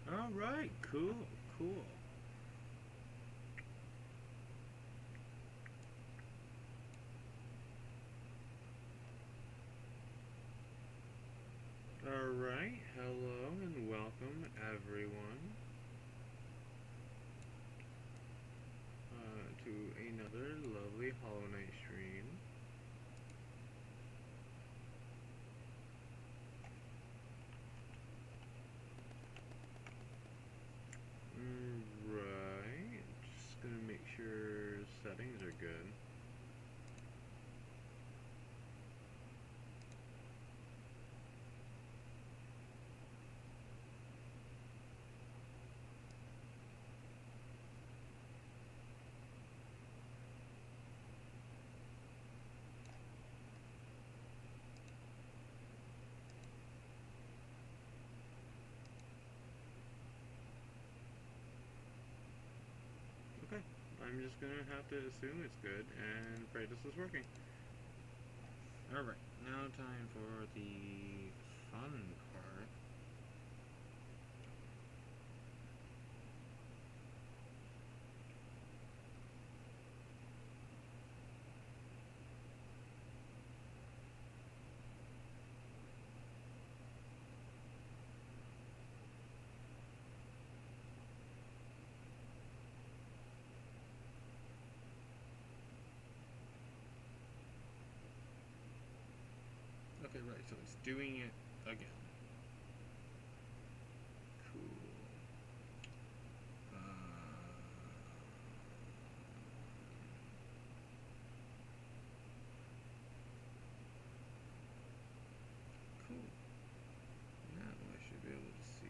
Alright, cool, cool. Alright, hello and welcome everyone to another lovely Hollow Knight stream. Right, just gonna make sure settings are good. Okay, I'm just gonna have to assume it's good and pray this is working. Alright, now time for the fun part. Okay, right, so it's doing it again. Cool. Cool. Now I should be able to see.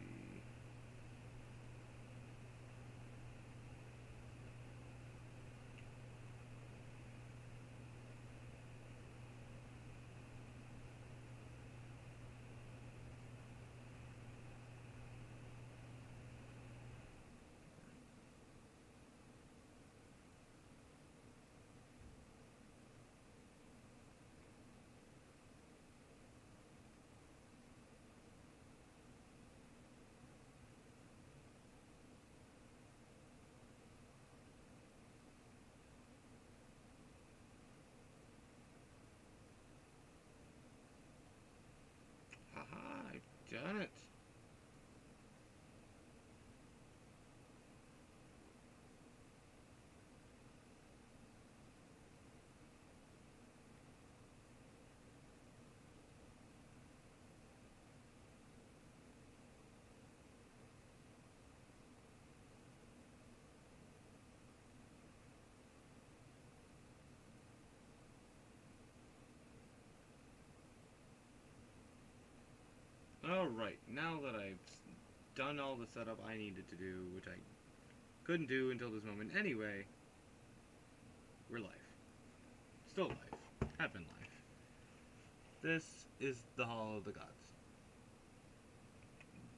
Haha, I've done it. Alright, now that I've done all the setup I needed to do, which I couldn't do until this moment anyway, we're live. Still live. Have been live. This is the Hall of the Gods.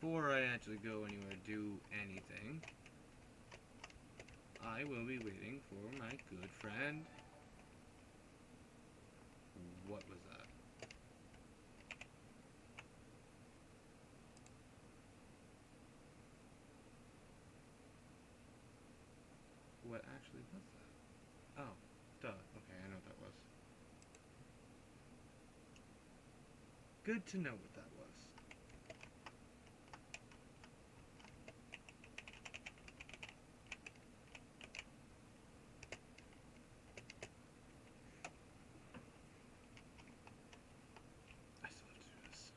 Before I actually go anywhere, do anything, I will be waiting for my good friend. What was that? What actually was that? Oh, duh. Okay, I know what that was. Good to know what that was. I still have to do this.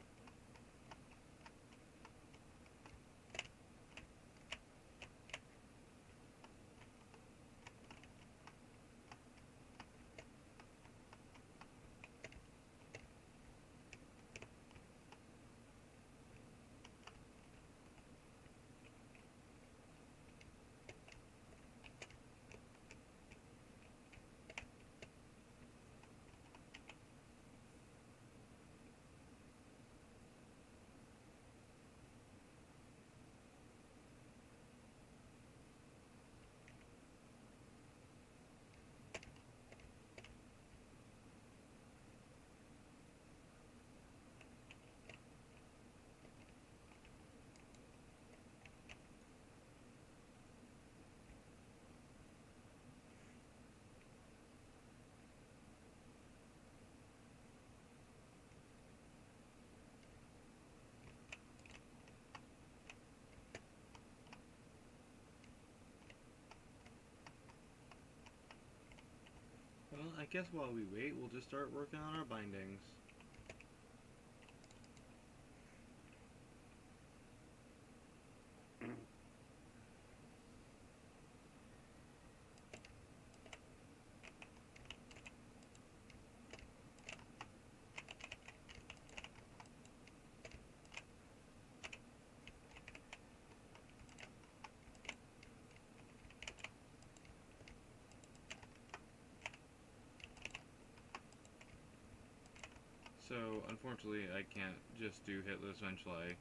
guess while we wait, we'll just start working on our bindings. So, unfortunately, I can't just do Hitless Venchli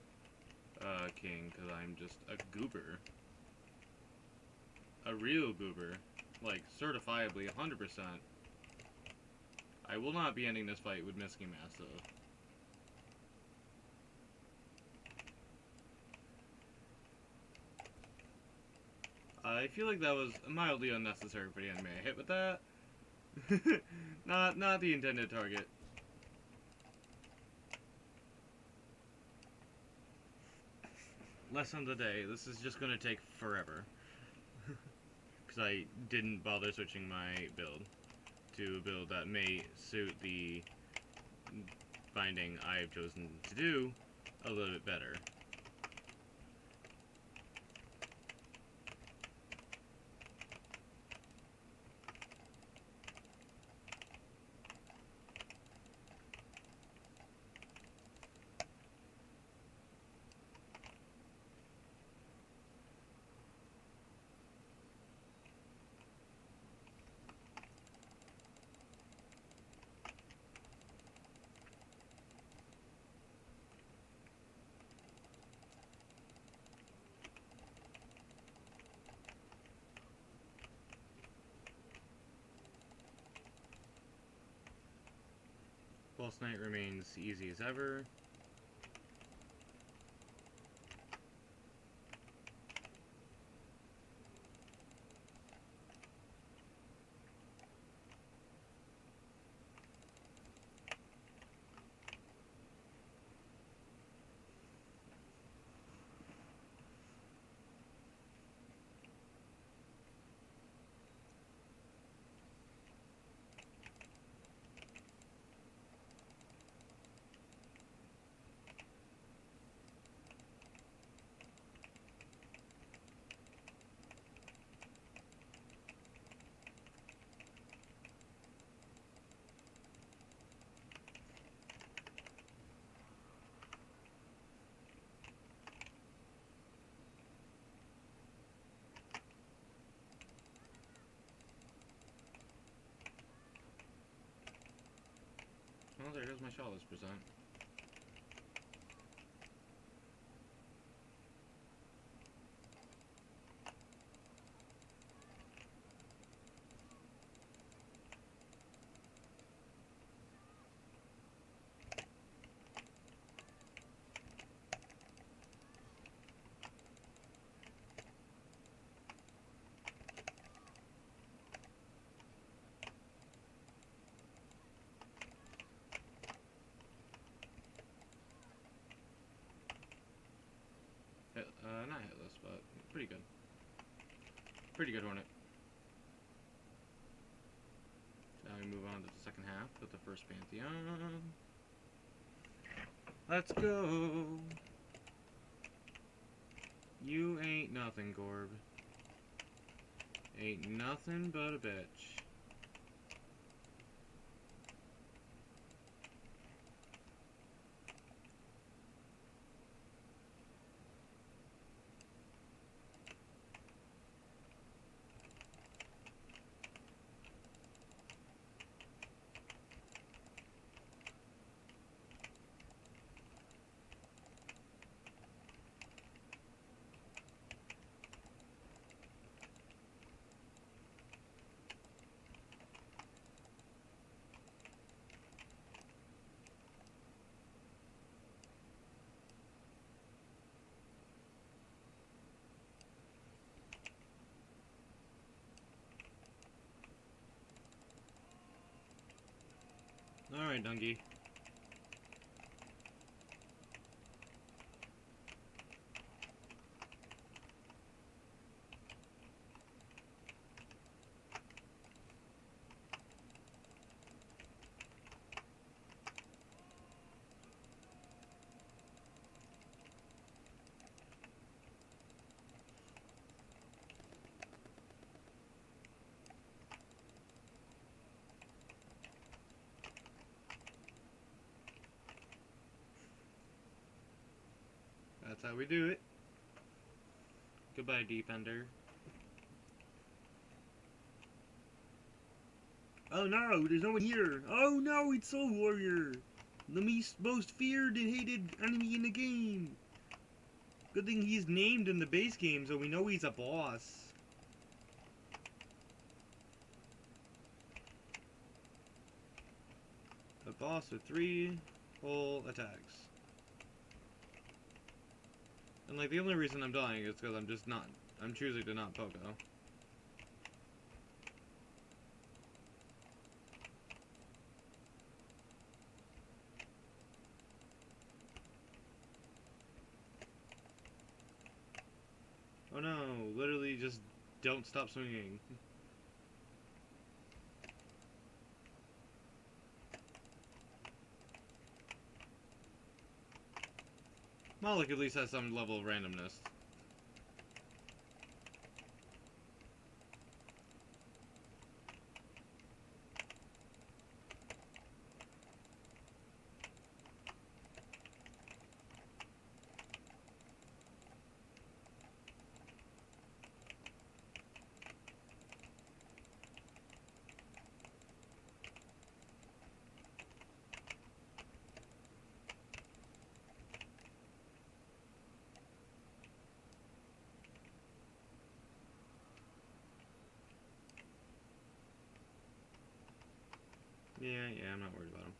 King, because I'm just a goober. A real goober. Like, certifiably, 100%. I will not be ending this fight with Misky Massive. I feel like that was mildly unnecessary for the enemy I hit with that. not the intended target. Lesson of the day, this is just gonna take forever. Because I didn't bother switching my build to a build that may suit the binding I've chosen to do a little bit better. Boss Knight remains easy as ever. Oh, there goes my Shawless percent. Not hitless, but pretty good. Pretty good Hornet. Now we move on to the second half with the first Pantheon. Let's go! You ain't nothing, Gorb. Ain't nothing but a bitch. Alright, Dungy. That's how we do it. Goodbye, Defender. Oh no, there's no one here. Oh no, it's Soul Warrior. The most feared and hated enemy in the game. Good thing he's named in the base game so we know he's a boss. A boss with 3 whole attacks. And like the only reason I'm dying is because I'm choosing to not Pogo. Oh no, literally just don't stop swinging. Moloch at least has some level of randomness. Yeah, I'm not worried about him.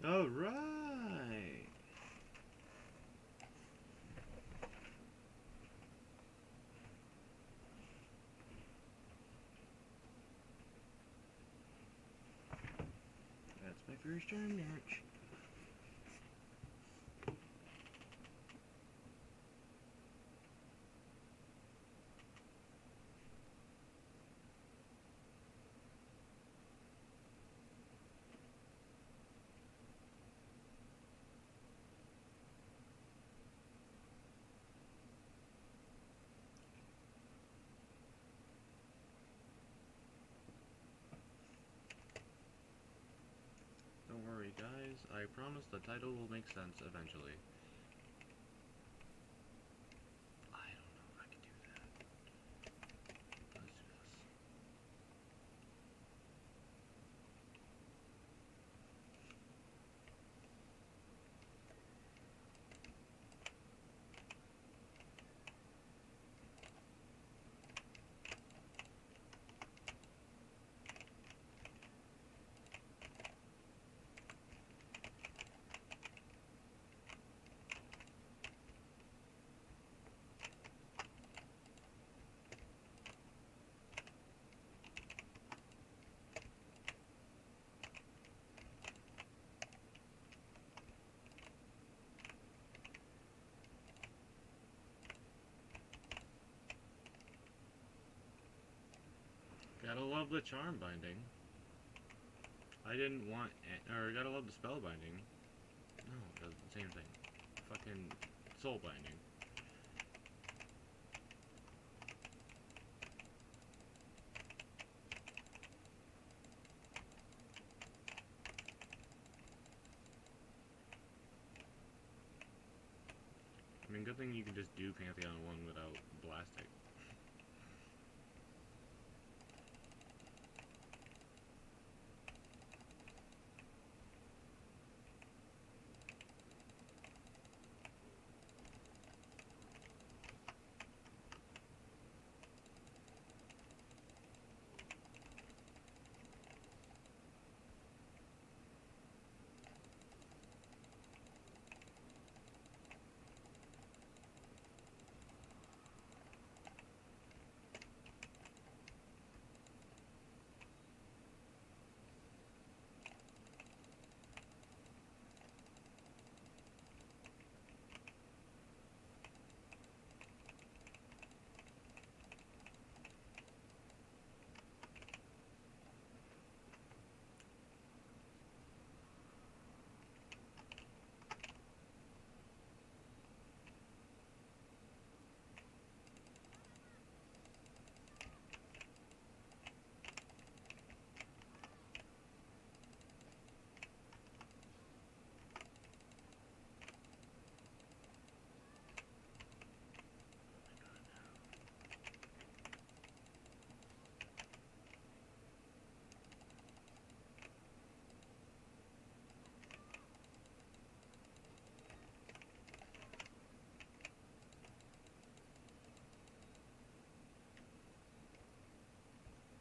Alright! That's my first turn match. Don't worry, guys. I promise the title will make sense eventually. I don't know if I can do that. Let's do this. Gotta love the charm binding. I didn't want, or gotta love the spell binding. No, it does the same thing. Fucking soul binding. good thing you can just do Pantheon 1 without blasting.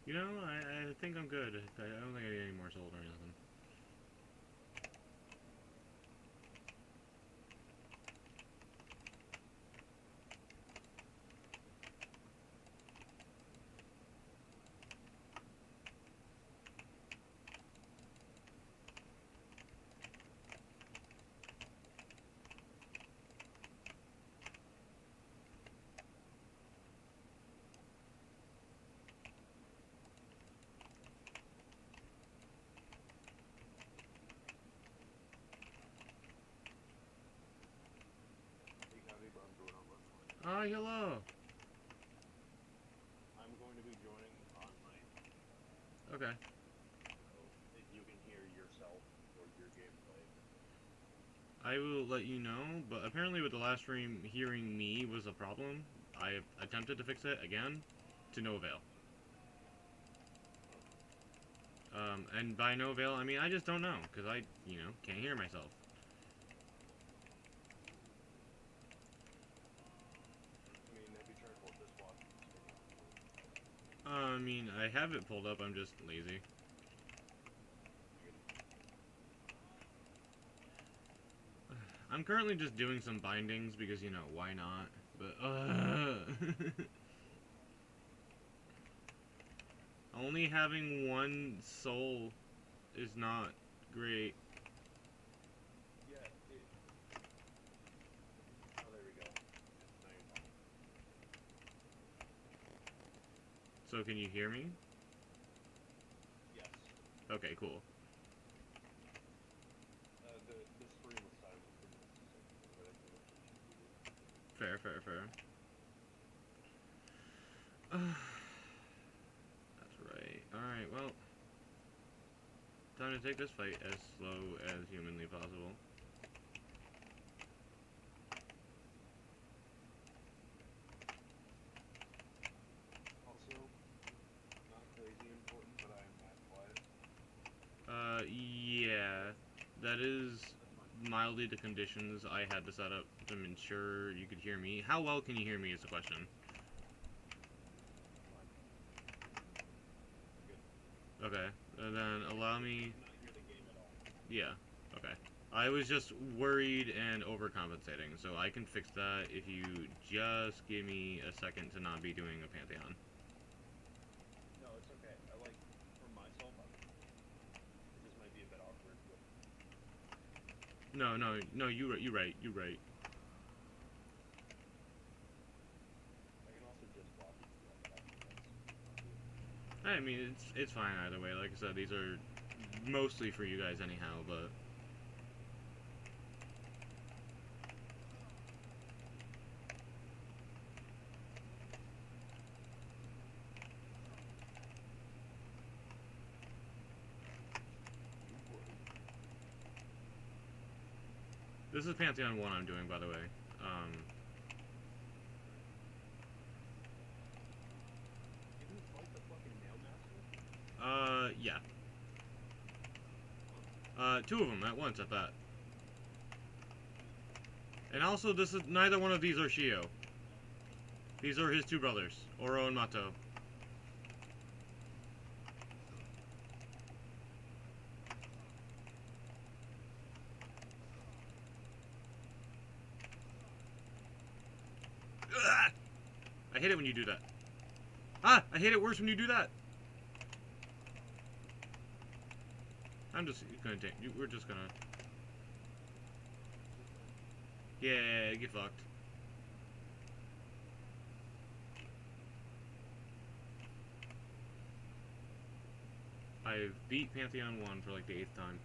You know, I think I'm good. I don't think I need any more soul or anything. Hello! I'm going to be joining on mic, Okay. so if you can hear yourself or your gameplay. I will let you know, but apparently with the last stream, hearing me was a problem. I attempted to fix it again, to no avail. And by no avail, I mean I just don't know, because I, can't hear myself. I mean, have you tried what this watch? I mean, I have it pulled up, I'm just lazy. I'm currently just doing some bindings because, why not? But, only having one soul is not great. Yeah, oh, there we go. Now you're talking. So can you hear me? Yes. Okay, cool. The stream was silent for just a second, but I think it should be. Fair, fair, fair. That's right. Alright, well. Time to take this fight as slow as humanly possible. Also, not crazy important, but I am that quiet. Yeah. That is That's fine. mildly the conditions I had to set up to ensure you could hear me. How well can you hear me is the question. Fine. Good. Okay, and then allow me... Cannot hear the game at all. Yeah, okay. I was just worried and overcompensating, so I can fix that if you just give me a second to not be doing a Pantheon. No, it's okay. I like, for myself, it just might be a bit awkward, but... No, you're right. I can also just block it to that fact. I mean, it's fine either way. Like I said, these are mostly for you guys anyhow, but... This is Pantheon 1 I'm doing, by the way. Yeah. Two of them at once at that. And also, this is neither one of these are Shio. These are his two brothers, Oro and Mato. Ugh! I hate it when you do that. Ah! I hate it worse when you do that. I'm just gonna take. We're just gonna. Yeah, get fucked. I've beat Pantheon 1 for like the 8th time.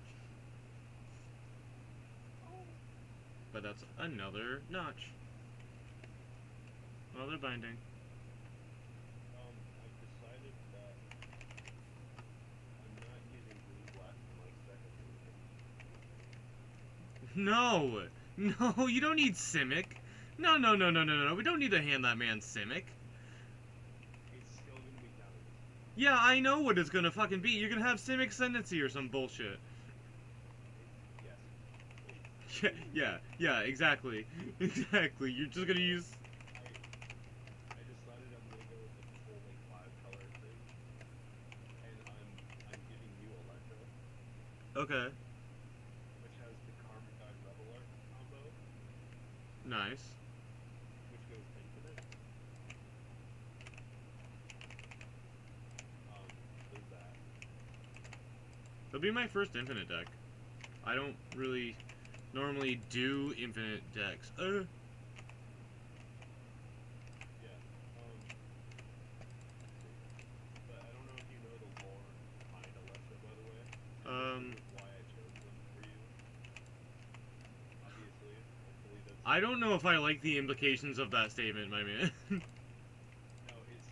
But that's another notch. Another binding. I've decided that I'm not using blue black for my second No! No, you don't need Simic. No, no, no, no, no, no, no. We don't need to hand that man Simic. It's still gonna be counted. Yeah, I know what it's gonna fucking be. You're gonna have Simic Ascendancy or some bullshit. Yes. Yeah, exactly. Exactly. You're just gonna use... I decided I'm gonna go with the full like 5-color thing, and I'm giving you Electro, Okay. which has the Karmic Guide Reveler combo, Nice. which goes infinite. There's that. It'll be my first infinite deck. I don't really normally do infinite decks. Yeah. But I don't know if you know the lore behind Electro, by the way. Why I chose them for you. Obviously, hopefully that's. I don't know if I like the implications of that statement, my man. No, it's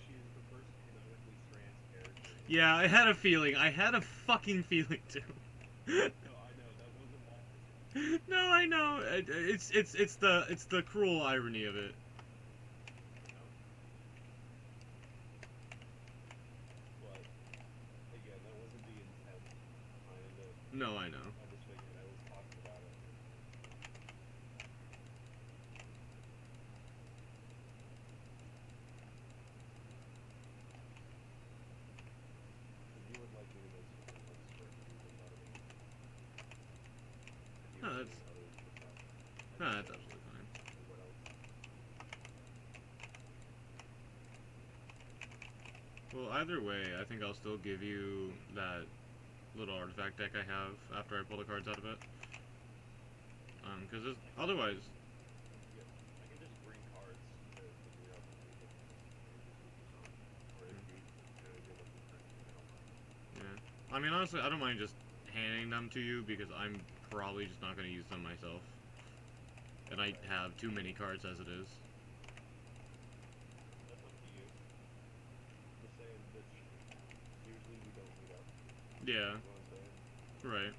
she's the first canonically trans character. Yeah, I had a feeling. I had a fucking feeling too. No, I know that wasn't why. No, I know. It's the cruel irony of it. But again, that wasn't the intent behind it. No, I know. I just figured I was talking about it. If you would like me to make something else for you, let me know. If you No, have that's any others for that. no, that's absolutely fine. What else? Well, either way, I think I'll still give you that little artifact deck I have after I pull the cards out of it. Because otherwise, Yeah, I can just bring cards to figure out the music. Or if you kind of give us a drink, I don't mind. yeah. I mean, honestly, I don't mind just handing them to you because I'm probably just not going to use them myself. And I have too many cards as it is. That's up to you. Just saying that usually we don't meet up. Yeah, You know what I'm saying? right.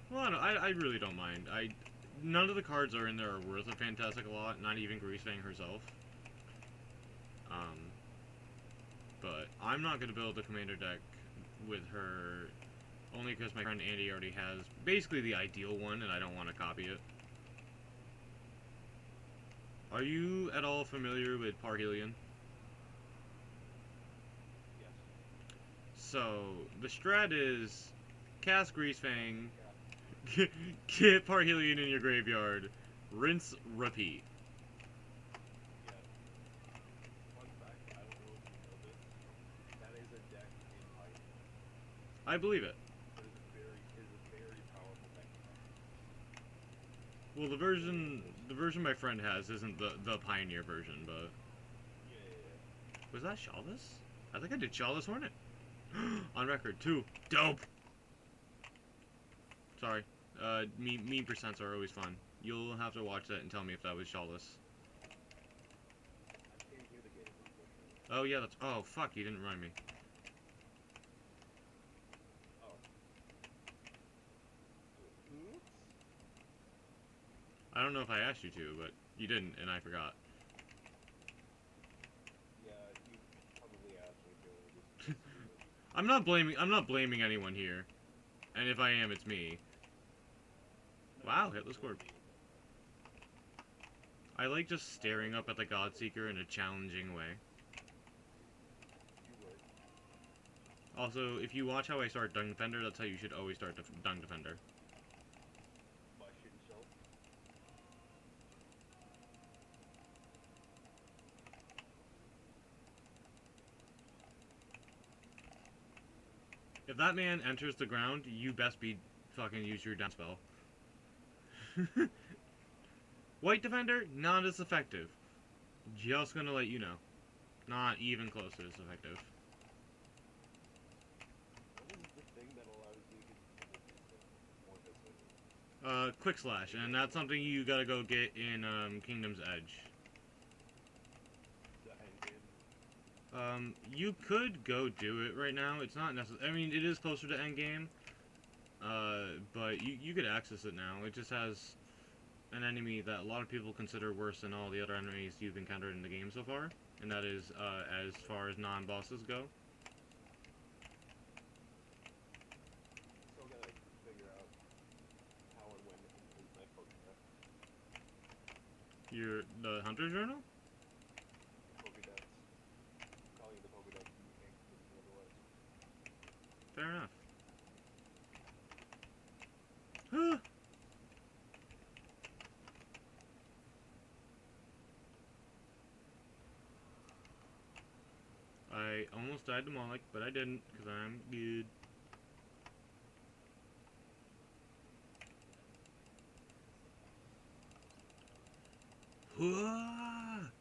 Well, I really don't mind. None of the cards are in there are worth a fantastic a lot, not even Greasefang herself. But I'm not going to build a commander deck with her, only because my friend Andy already has basically the ideal one, and I don't want to copy it. Are you at all familiar with Parhelion? Yes. So, the strat is cast Greasefang, get Parhelion in your graveyard, rinse, repeat. Yeah. Fun fact, I don't know if you know this. That is a deck in Pioneer. I believe it. It is a very powerful deck. Well, the version my friend has isn't the Pioneer version, but... Yeah. Was that Shawless? I think I did Shawless Hornet. On record, too. Dope! Sorry. Mean percents are always fun. You'll have to watch that and tell me if that was Shawless. I can't hear the game, unfortunately. Oh, yeah, that's... Oh, fuck, you didn't remind me. Oh. Oops. I don't know if I asked you to, but you didn't, and I forgot. Yeah, you probably I'm not blaming anyone here. And if I am, it's me. Wow, Hitler scored. I like just staring up at the Godseeker in a challenging way. You would. Also, if you watch how I start Dung Defender, that's how you should always start Dung Defender. By shooting yourself. If that man enters the ground, you best be fucking use your down spell. White Defender, not as effective. Just gonna let you know. Not even close to as effective. What is the thing that allows you to more hits in Quick Slash, and that's something you gotta go get in, Kingdom's Edge. the end game? You could go do it right now. It's not necessary. I mean, it is closer to endgame. But you could access it now. It just has an enemy that a lot of people consider worse than all the other enemies you've encountered in the game so far. And that is, as far as non-bosses go. Still gotta figure out how and when to complete my Pokédex. The Hunter Journal? Pokédex. Calling it the Pokédex, you can't complete it otherwise. Fair enough. I almost died to Moloch, but I didn't, because I'm good. Hooah!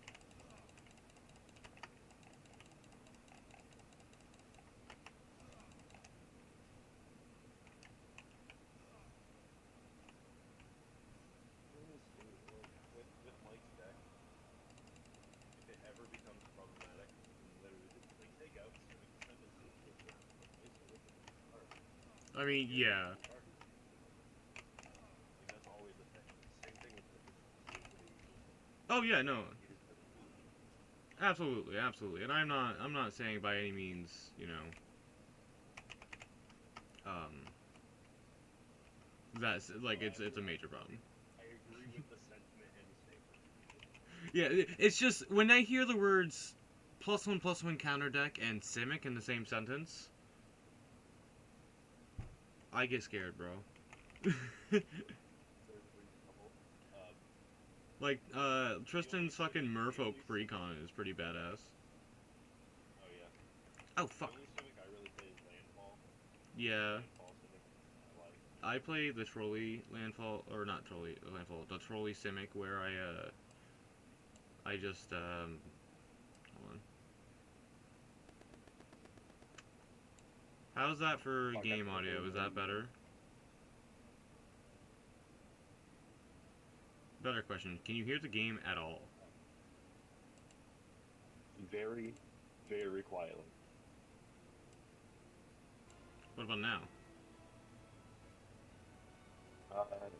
With Mike's deck, if it ever becomes problematic, literally just like take out Civic Defenders and just basically look at the card. I mean, yeah. Like that's always the thing. Same thing with the Oh yeah, no. it is the Absolutely, absolutely. And I'm not saying by any means, you know, that's like it's a major problem. I agree with the sentiment and statement. Yeah, it's just when I hear the words +1/+1 counter deck and Simic in the same sentence, I get scared, bro. There's reasonable. Like, Tristan's fucking Merfolk Precon is pretty badass. Oh yeah. Oh, fuck. The only Civic I really play is Landfall. Yeah. Landfall Civic I like. I play the Trolley Landfall, or not Trolley Landfall, the Trolley Simic, where I just, hold on. How's that for Fuck, game I audio? Is that better? Better question. Can you hear the game at all? Very, very quietly. What about now?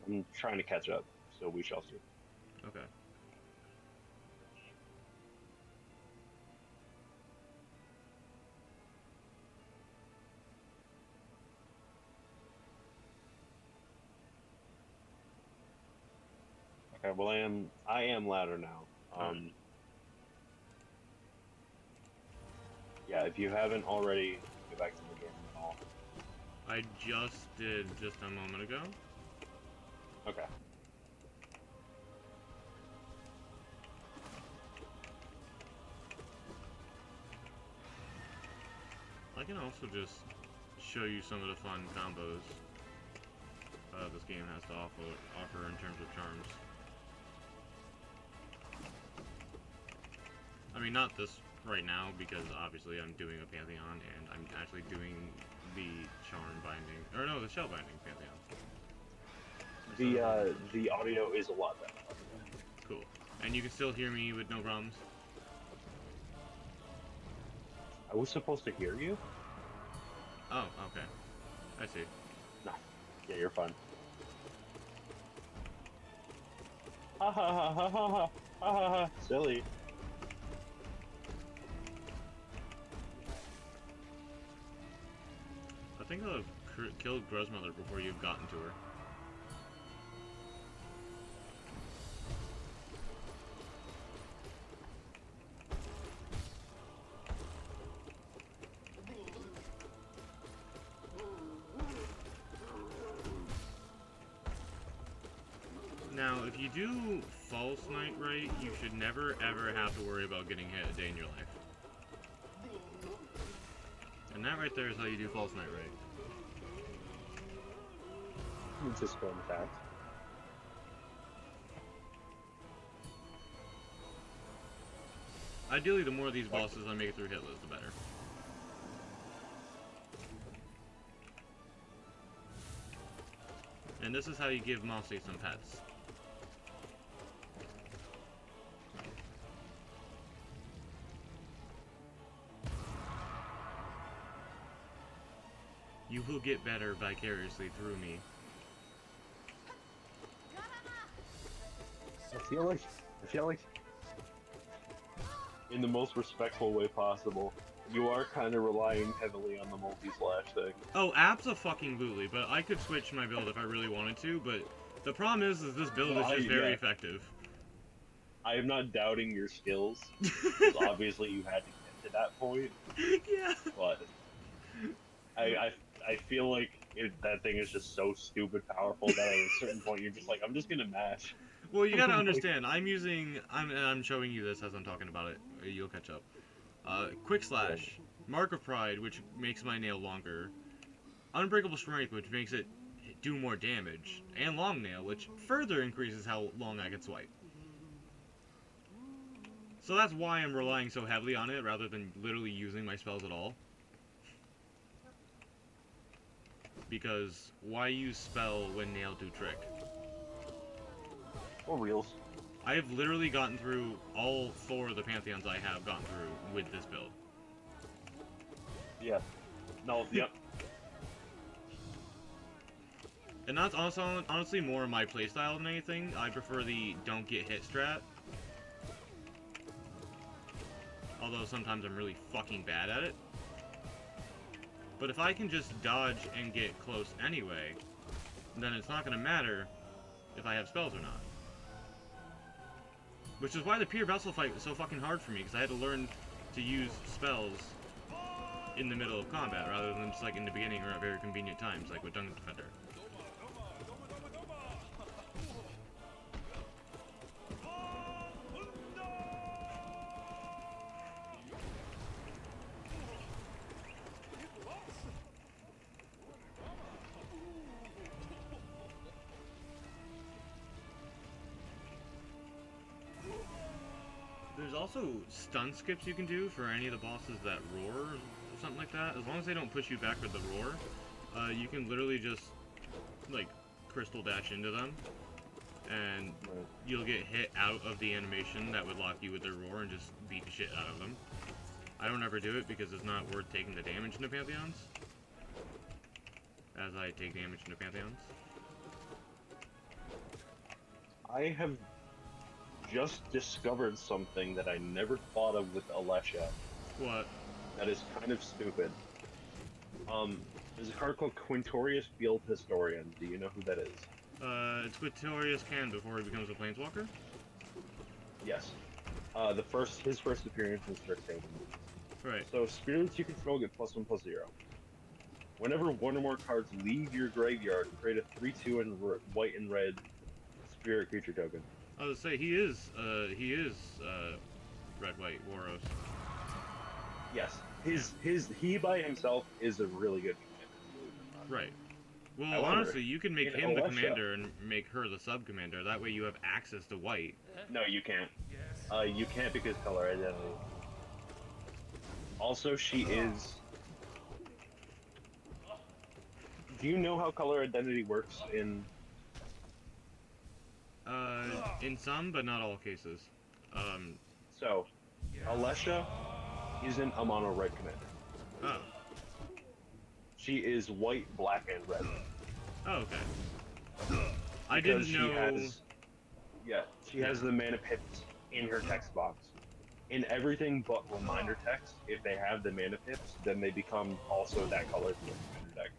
I'm trying to catch up, so we shall see. Okay. Okay, well I am louder now. Alright. Yeah, if you haven't already, get back to the game at all. I just did just a moment ago. Okay. I can also just show you some of the fun combos this game has to offer in terms of charms. I mean, not this right now, because obviously I'm doing a Pantheon, and I'm actually doing the charm binding, or no, the shell binding Pantheon. The audio is a lot better. Cool. And you can still hear me with no problems? I was supposed to hear you? Oh, okay. I see. No. Yeah, you're fine. Ha ha ha ha ha ha ha ha. Silly. think I'll have killed Gruzmother before you've gotten to her. Now, if you do False Knight right, you should never ever have to worry about getting hit a day in your life. And that right there is how you do False Knight right. It's just fun fact. Ideally, the more of these bosses I make it through hitless, the better. And this is how you give Mossy some pets. You will get better vicariously through me. I feel like, in the most respectful way possible, you are kind of relying heavily on the multi-slash thing. Oh, absolutely, but I could switch my build if I really wanted to, but the problem is this build is just very effective. I am not doubting your skills, because obviously you had to get to that point. Yeah. But I feel like that thing is just so stupid powerful that at a certain point you're just like, I'm just gonna mash. Well, you gotta understand, I'm showing you this as I'm talking about it. You'll catch up. Quick Slash, Mark of Pride, which makes my nail longer, Unbreakable Strength, which makes it do more damage, and Long Nail, which further increases how long I can swipe. So that's why I'm relying so heavily on it, rather than literally using my spells at all. Because why use spell when nail do trick? Or reels. I have literally gotten through all 4 of the Pantheons I have gotten through with this build. Yeah. No, yep. And that's also honestly more my playstyle than anything. I prefer the don't get hit strat. Although sometimes I'm really fucking bad at it. But if I can just dodge and get close anyway, then it's not going to matter if I have spells or not. Which is why the Pure Vessel fight was so fucking hard for me, because I had to learn to use spells in the middle of combat, rather than just like in the beginning or at very convenient times, like with Dungeon Defender. There's also stun skips you can do for any of the bosses that roar, or something like that. As long as they don't push you back with the roar, you can literally just, like, crystal dash into them, and you'll get hit out of the animation that would lock you with their roar and just beat the shit out of them. I don't ever do it because it's not worth taking the damage into Pantheons, as I take damage into Pantheons. I have just discovered something that I never thought of with Alesha. What? That is kind of stupid. There's a card called Quintorius Field Historian. Do you know who that is? It's Quintorius Can before he becomes a Planeswalker? Yes. His first appearance was first game. Right. So spirits you control get +1/+0. Whenever one or more cards leave your graveyard, create a 3/2 in white and red spirit creature token. I was gonna say he is red-white Waros. Yes. He by himself is a really good commander. Right. Well, However, honestly, you can make him the Alesha, commander and make her the sub-commander. That way you have access to white. No, you can't. You can't because color identity. Also, she is... Do you know how color identity works in... In some, but not all cases. So, Alesha isn't a mono red commander. Oh. She is white, black, and red. Oh, okay. I didn't know... She has the mana pits in her text box. in everything but reminder text, if they have the mana pips, then they become also that color for the commander deck.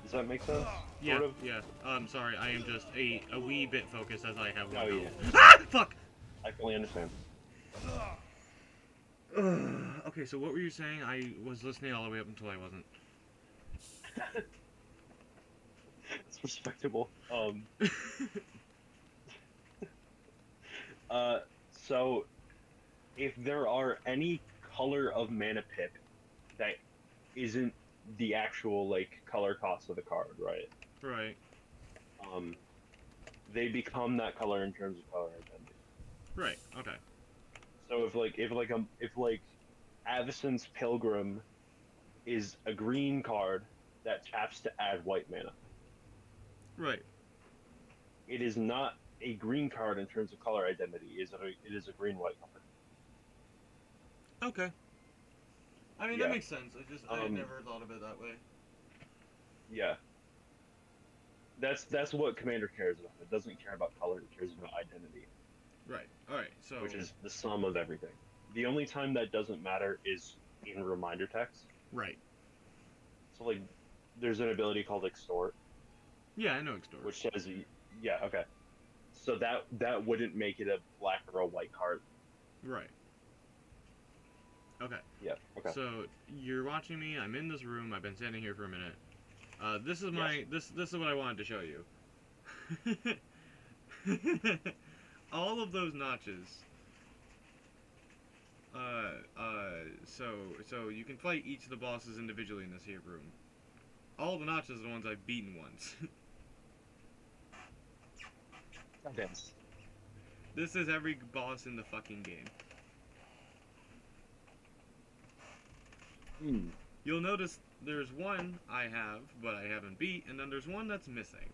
Does that make sense? Yeah, Sort of? yeah. Sorry, I am just a wee bit focused as I have one Oh, health. yeah. Ah! Fuck! I fully understand. Okay, so what were you saying? I was listening all the way up until I wasn't. It's respectable. So if there are any color of mana pip that isn't the actual like color cost of the card, right? Right. Um, they become that color in terms of color identity. Right. Okay. So if Avacyn's Pilgrim is a green card that taps to add white mana, Right. it is not a green card in terms of color identity. It is a green white card. Okay. I mean, that Yeah. makes sense. I had Um, never thought of it that way. Yeah. That's what Commander cares about. It doesn't care about color, it cares about identity, Right. Alright, so. which is the sum of everything. The only time that doesn't matter is in reminder text. Right. So like there's an ability called Extort, Yeah, I know Extort. which says yeah, okay. So that wouldn't make it a black or a white card. Right. Okay. Yeah, okay. So, you're watching me. I'm in this room. I've been standing here for a minute. This is this is what I wanted to show you. All of those notches. So you can fight each of the bosses individually in this here room. All the notches are the ones I've beaten once. Okay. This is every boss in the fucking game. Hmm. You'll notice there's one I have, but I haven't beat, and then there's one that's missing.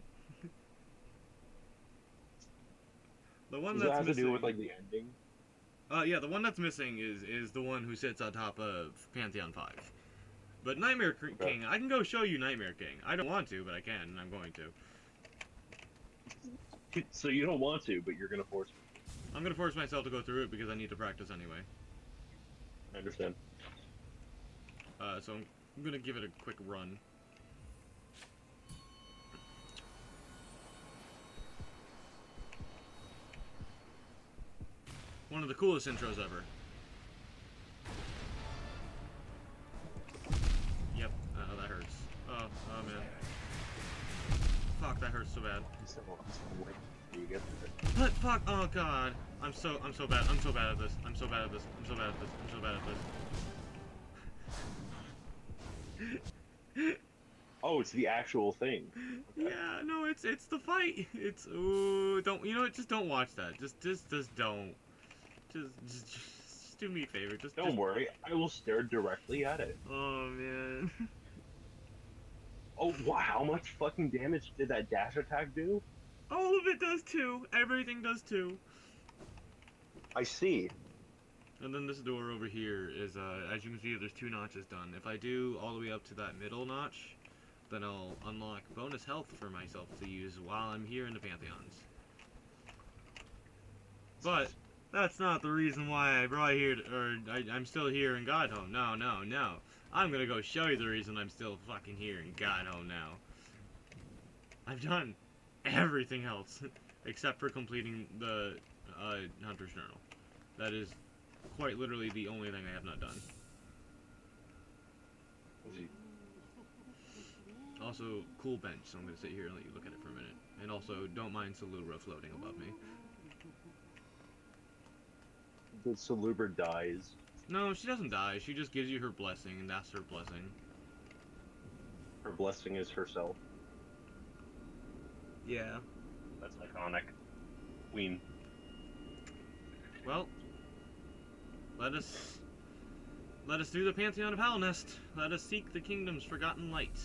The one Does that's that have missing. to do with like the ending? Yeah, the one that's missing is the one who sits on top of Pantheon 5. But Nightmare King, I can go show you Nightmare King. I don't want to, but I can, and I'm going to. So you don't want to, but you're gonna force me. I'm gonna force myself to go through it because I need to practice anyway. I understand. So I'm gonna give it a quick run. One of the coolest intros ever. Yep, that hurts. Oh man. Fuck, that hurts so bad. You get What? Fuck, oh god. I'm so bad. I'm so bad at this. I'm so bad at this. I'm so bad at this. I'm so bad at this. Oh, it's the actual thing. Okay. Yeah, no, it's the fight. It's ooh, don't, you know what? Just don't watch that. Just don't. Just do me a favor. Don't worry, I will stare directly at it. Oh man. Oh wow, how much fucking damage did that dash attack do? All of it does too. Everything does too. I see. And then this door over here is, as you can see, there's 2 notches done. If I do all the way up to that middle notch, then I'll unlock bonus health for myself to use while I'm here in the Pantheons. But that's not the reason why I brought here, I'm still here in Godhome. No, no, no. I'm gonna go show you the reason I'm still fucking here in Godhome now. I've done everything else except for completing the Hunter's Journal. That is quite literally the only thing I have not done. Also, cool bench, so I'm gonna sit here and let you look at it for a minute. And also, don't mind Salubra floating above me. The Salubra dies. No, she doesn't die. She just gives you her blessing, and that's her blessing. Her blessing is herself. Yeah. That's iconic. Queen. Well, let us do the Pantheon of Halnest. Let us seek the kingdom's forgotten light.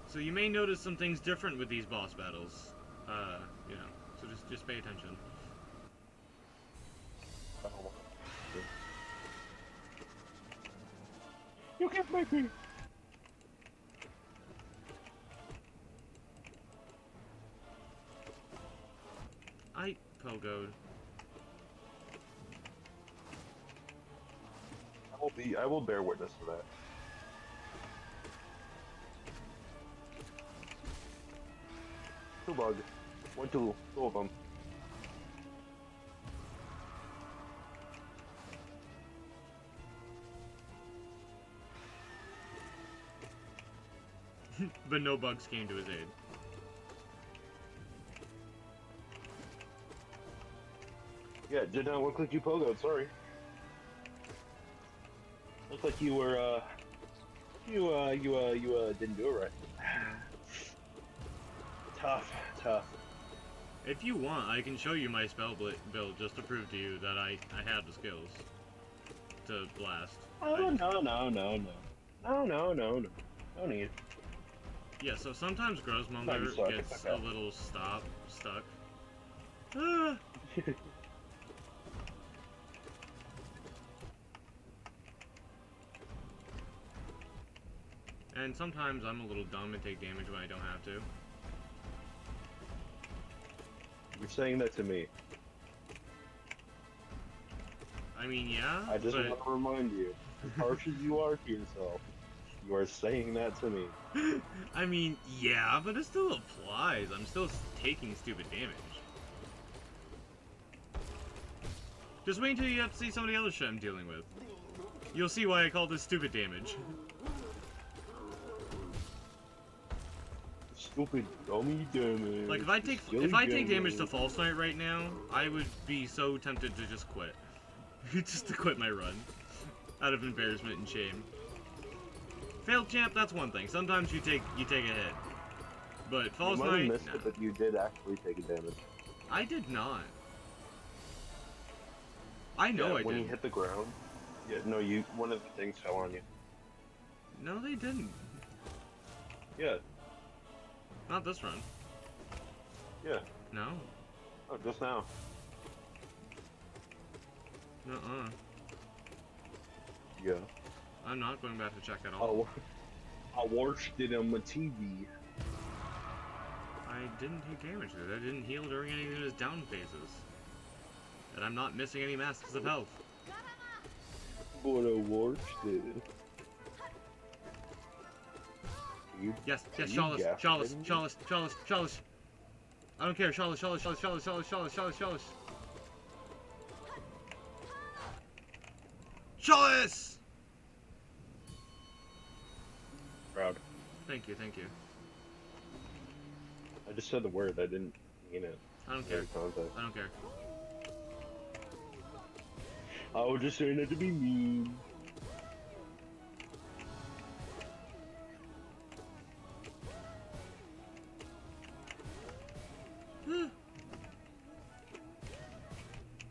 So you may notice some things different with these boss battles. You know, so just pay attention. You can't make me. I pogoed. I will bear witness to that. Two bug. Two of them. But no bugs came to his aid. Yeah, it did not look like you pogoed, sorry. Looked like you were, you didn't do it right. Tough. If you want, I can show you my spell build just to prove to you that I have the skills to blast. Oh, no. No need. Yeah, so sometimes No, you Grossmother suck. gets Okay. a little stuck. Ah! And sometimes I'm a little dumb and take damage when I don't have to. You're saying that to me. I mean, yeah, I just but... want to remind you, as harsh as you are to yourself, you are saying that to me. I mean, yeah, but it still applies. I'm still taking stupid damage. Just wait until you have to see some of the other shit I'm dealing with. You'll see why I call this stupid damage. Stupid dummy damage. Like if I take damage to False Knight right now, I would be so tempted to just quit. Just to quit my run. Out of embarrassment and shame. Failed champ, that's one thing. Sometimes you take a hit. But False You might have Knight, missed it, but you did actually take a damage. I did not. I know I when did. you hit the ground. Yeah, no, one of the things fell on you. No, they didn't. Yeah, Not this run. yeah. No. Oh, just now. Nuh-uh. Yeah. I'm not going back to check at all. I watched it on my TV. I didn't take damage to it. I didn't heal during any of his down phases. And I'm not missing any masks of health. But I watched it. Yes, Are you Chalice. gaslighting me? I don't care, Chalice. Chalice! Proud. Thank you. I just said the word, I didn't mean it. I don't care. Context. I don't care. I was just saying it to be mean.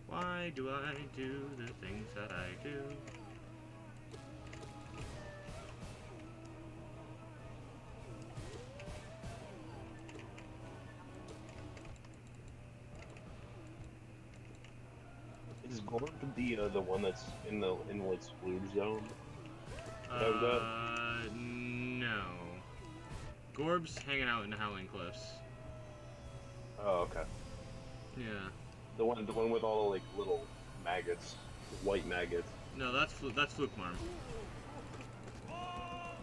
Why do I do the things that I do? Is Gorb the one that's in like Splooge zone? Know that? No. Gorb's hanging out in the Howling Cliffs. Oh, okay. Yeah. The one with all the like little maggots, white maggots. No, that's Flukemarm.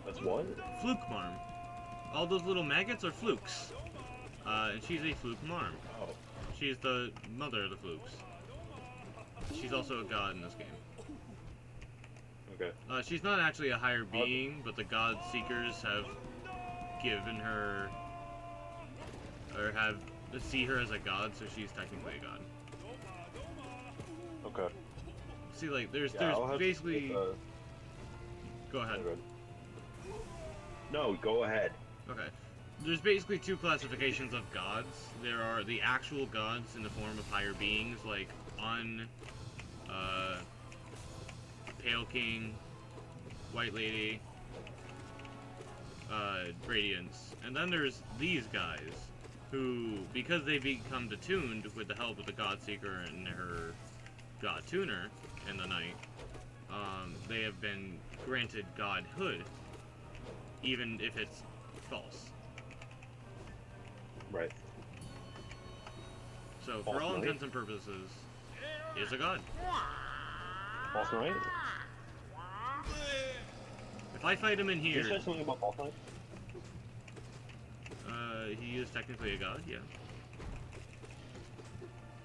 That's what? Flukemarm. All those little maggots are flukes. And she's a Fluke Marm. Oh, She's the mother of the flukes. She's also a god in this game. okay. She's not actually a higher being, but the God Seekers have given her, or have see her as a god, so she's technically a god. Okay. See, like, there's I'll have to basically. get the- Go ahead. No, go ahead. Okay. There's basically two classifications of gods. There are the actual gods in the form of higher beings, like Pale King, White Lady, Radiance. And then there's these guys, who, because they become attuned with the help of the God Seeker and her God Tuner in the night, they have been granted godhood, even if it's false. Right. So, False for all Knight? intents and purposes, is a god. False Knight? If I fight him in Did you here, say something about False Knight? he is technically a god, yeah.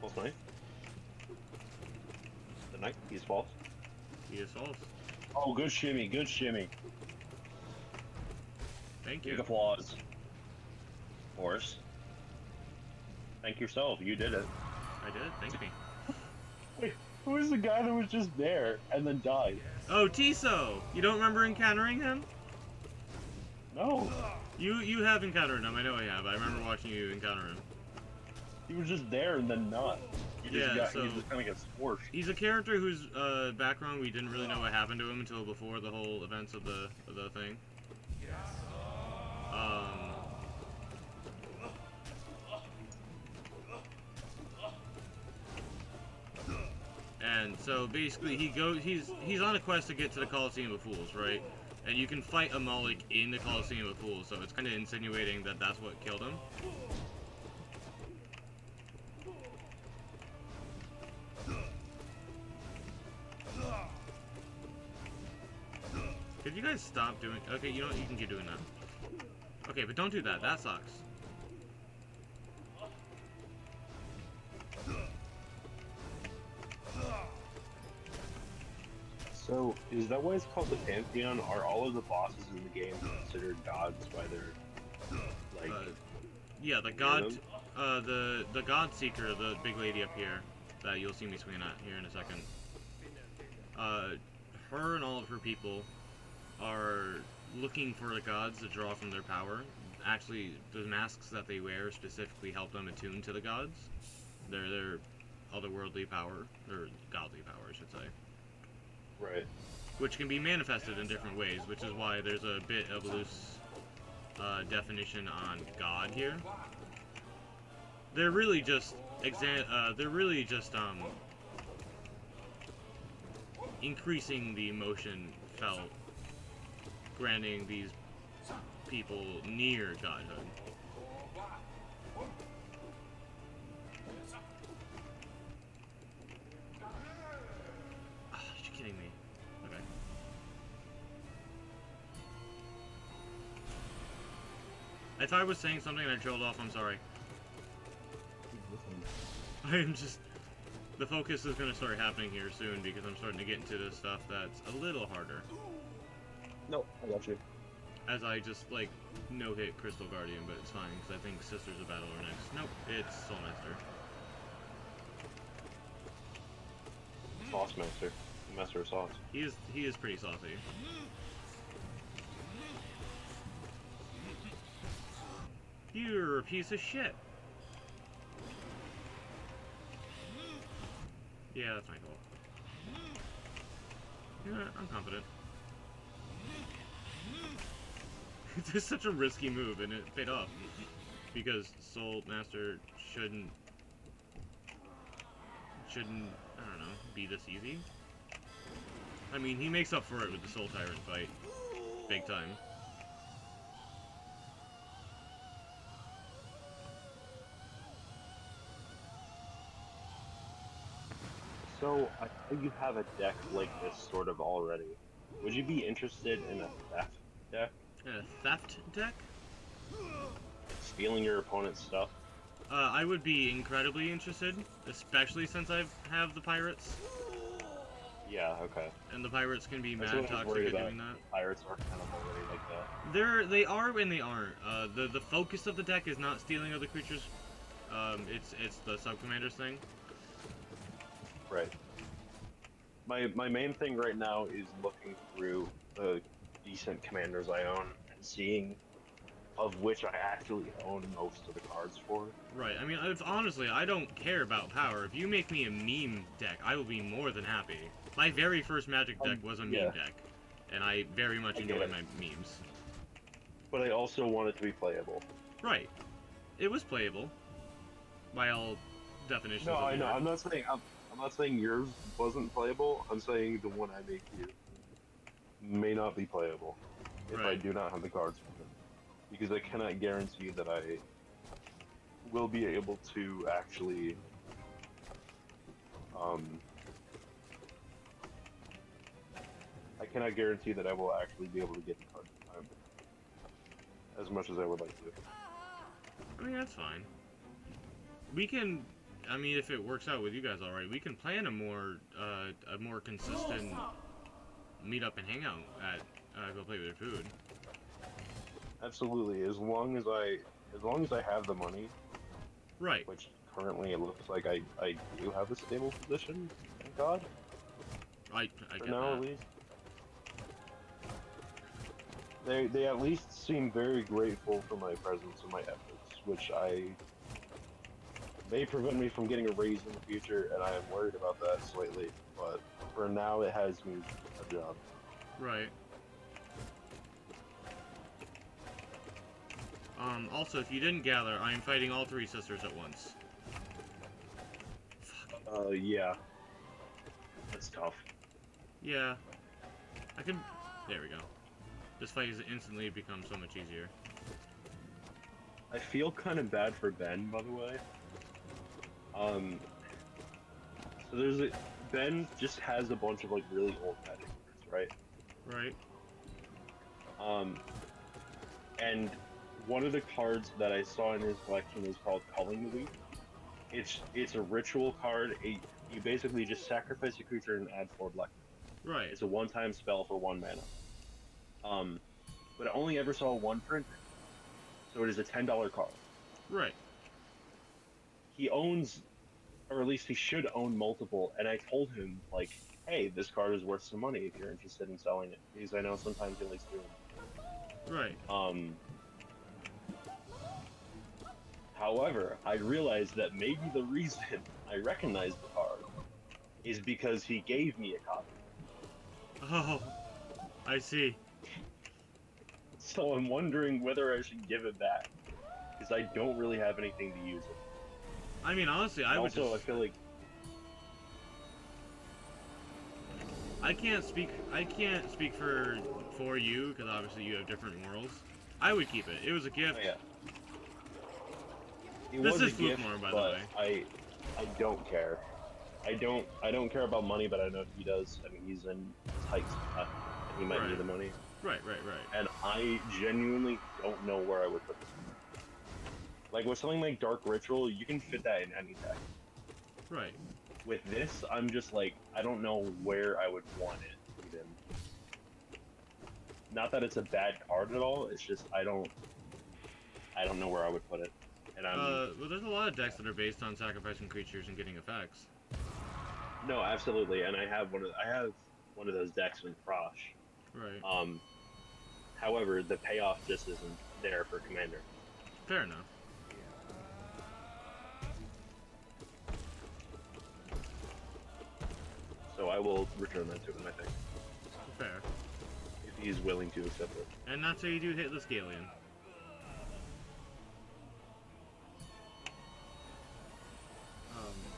False Knight? The Knight? He's false? He is false. Oh, good shimmy, good shimmy. Thank Big you. applause. Forrest. Thank yourself, you did it. I did, thank me. Wait, who was the guy that was just there and then died? Oh, Tiso! You don't remember encountering him? No, You have encountered him, I know I have. I remember watching you encounter him. he was just there and then not. He just Yeah, got, so- he just kind of got scorched. He's a character whose background we didn't really know what happened to him until before the whole events of the thing. And so basically he's on a quest to get to the Coliseum of Fools, right? And you can fight a Moloch in the Coliseum of Fools, so it's kind of insinuating that that's what killed him. Could you guys stop doing... Okay, you know what? You can keep doing that. Okay, but don't do that. That sucks. So, is that why it's called the Pantheon? Are all of the bosses in the game considered gods by their, like, Yeah, the god... the God Seeker, the big lady up here, that you'll see me swinging at here in a second. Her and all of her people are looking for the gods to draw from their power. Actually, the masks that they wear specifically help them attune to the gods. Their otherworldly power, or godly power, I should say. right? Which can be manifested in different ways, which is why there's a bit of loose definition on God here. They're really just increasing the emotion felt, granting these people near godhood. Ah, you're kidding me. Okay. If I was saying something and I trailed off, I'm sorry. I'm just... The focus is going to start happening here soon because I'm starting to get into this stuff that's a little harder. No, I got you. As I just, like, no-hit Crystal Guardian, but it's fine because I think Sisters of Battle are next. Nope, it's Soulmaster. Sauce Master. The Master of Sauce. He is pretty saucy. You're a piece of shit. Yeah, that's my fault. Yeah, I'm confident. It's just such a risky move, and it paid off. Because Soul Master shouldn't, I don't know, be this easy. I mean, he makes up for it with the Soul Tyrant fight. Big time. So, I know you have a deck like this sort of already. Would you be interested in a theft deck? A theft deck? Stealing your opponent's stuff? I would be incredibly interested, especially since I have the pirates, Yeah, okay. and the pirates can be That's mad what I was toxic worried at about. doing that. Pirates are kind of already like that. They are and they aren't. The focus of the deck is not stealing other creatures. It's the sub-commanders thing. Right. My main thing right now is looking through the decent commanders I own and seeing of which I actually own most of the cards for. Right. I mean, honestly, I don't care about power. If you make me a meme deck, I will be more than happy. My very first Magic deck was a meme yeah. deck, and I very much I get enjoy it. my memes. But I also want it to be playable. Right. It was playable, by all definitions. No, of the I know. word. I'm not saying yours wasn't playable. I'm saying the one I make you may not be playable if I Right. do not have the cards for them, because I cannot guarantee that I will be able to actually I cannot guarantee that I will actually be able to get the card in time as much as I would like to. I mean, that's fine. We can, I mean, if it works out with you guys all right, we can plan a more consistent meet up and hang out at Go Play With Your Food. Absolutely, as long as I have the money, Right. which currently it looks like I do have a stable position, thank God. I For get now, that. at least. They at least seem very grateful for my presence and my efforts, which may prevent me from getting a raise in the future, and I am worried about that slightly. But for now, it has me a job. Right. Also, if you didn't gather, I am fighting all three sisters at once. Fuck. Yeah. That's tough. Yeah. I can... There we go. This fight has instantly become so much easier. I feel kind of bad for Ben, by the way. So Ben just has a bunch of like really old magic cards, right? Right. And one of the cards that I saw in his collection is called Culling the Weak. It's a ritual card. You basically just sacrifice a creature and add 4 black. Right. It's a one-time spell for 1 mana. But I only ever saw one print, so it is a $10 card. Right. He owns, or at least he should own multiple, and I told him, like, hey, this card is worth some money if you're interested in selling it, because I know sometimes he likes doing it. Right. However, I realized that maybe the reason I recognized the card is because he gave me a copy. Oh, I see. So I'm wondering whether I should give it back, because I don't really have anything to use it. I mean, honestly, I would also, just... I feel like I can't speak for you, because obviously you have different morals. I would keep it. It was a gift. oh, yeah. It This was is a gift, Flukemore, by the but way. I don't care. I don't care about money, but I know he does. I mean, he's in Tykes, and he might Right. need the money. Right. And I genuinely don't know where I would put this. Like with something like Dark Ritual, you can fit that in any deck. Right. With this, I'm just like, I don't know where I would want it even. Not that it's a bad card at all. It's just I don't know where I would put it. And Well, there's a lot of decks that are based on sacrificing creatures and getting effects. no, absolutely. And I have one of those decks in Frosh. Right. However, the payoff just isn't there for Commander. Fair enough. So I will return that to him, I think, Fair. if he's willing to accept it. And that's how you do hit the Scalian.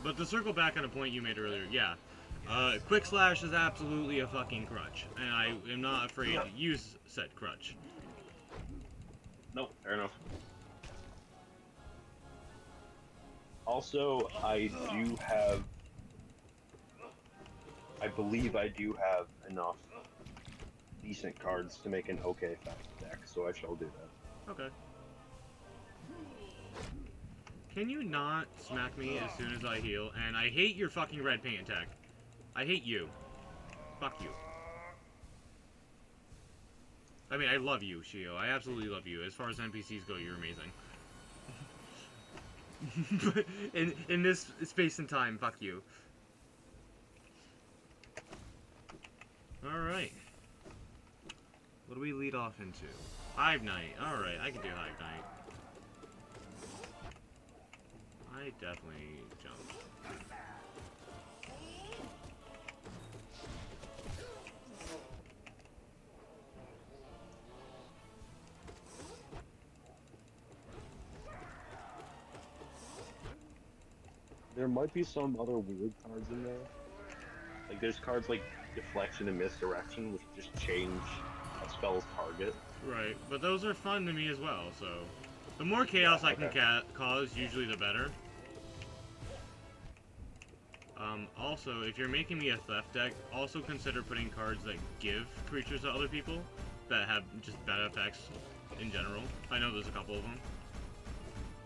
But to circle back on a point you made earlier, yeah. Quick Slash is absolutely a fucking crutch. And I am not afraid to use said crutch. No, fair enough. Also, I believe I do have enough decent cards to make an okay fast deck, so I shall do that. Okay. Can you not smack me as soon as I heal? And I hate your fucking red paint attack. I hate you. Fuck you. I mean, I love you, Shio. I absolutely love you. As far as NPCs go, you're amazing. But in this space and time, fuck you. Alright. What do we lead off into? Hive Knight. Alright, I can do Hive Knight. I definitely jumped. There might be some other weird cards in there. Like there's cards like Deflection and Misdirection, which just change a spell's target. Right, but those are fun to me as well, so... The more chaos Yeah, I can okay. cause, usually the better. Also, if you're making me a theft deck, also consider putting cards that give creatures to other people that have just bad effects in general. I know there's a couple of them.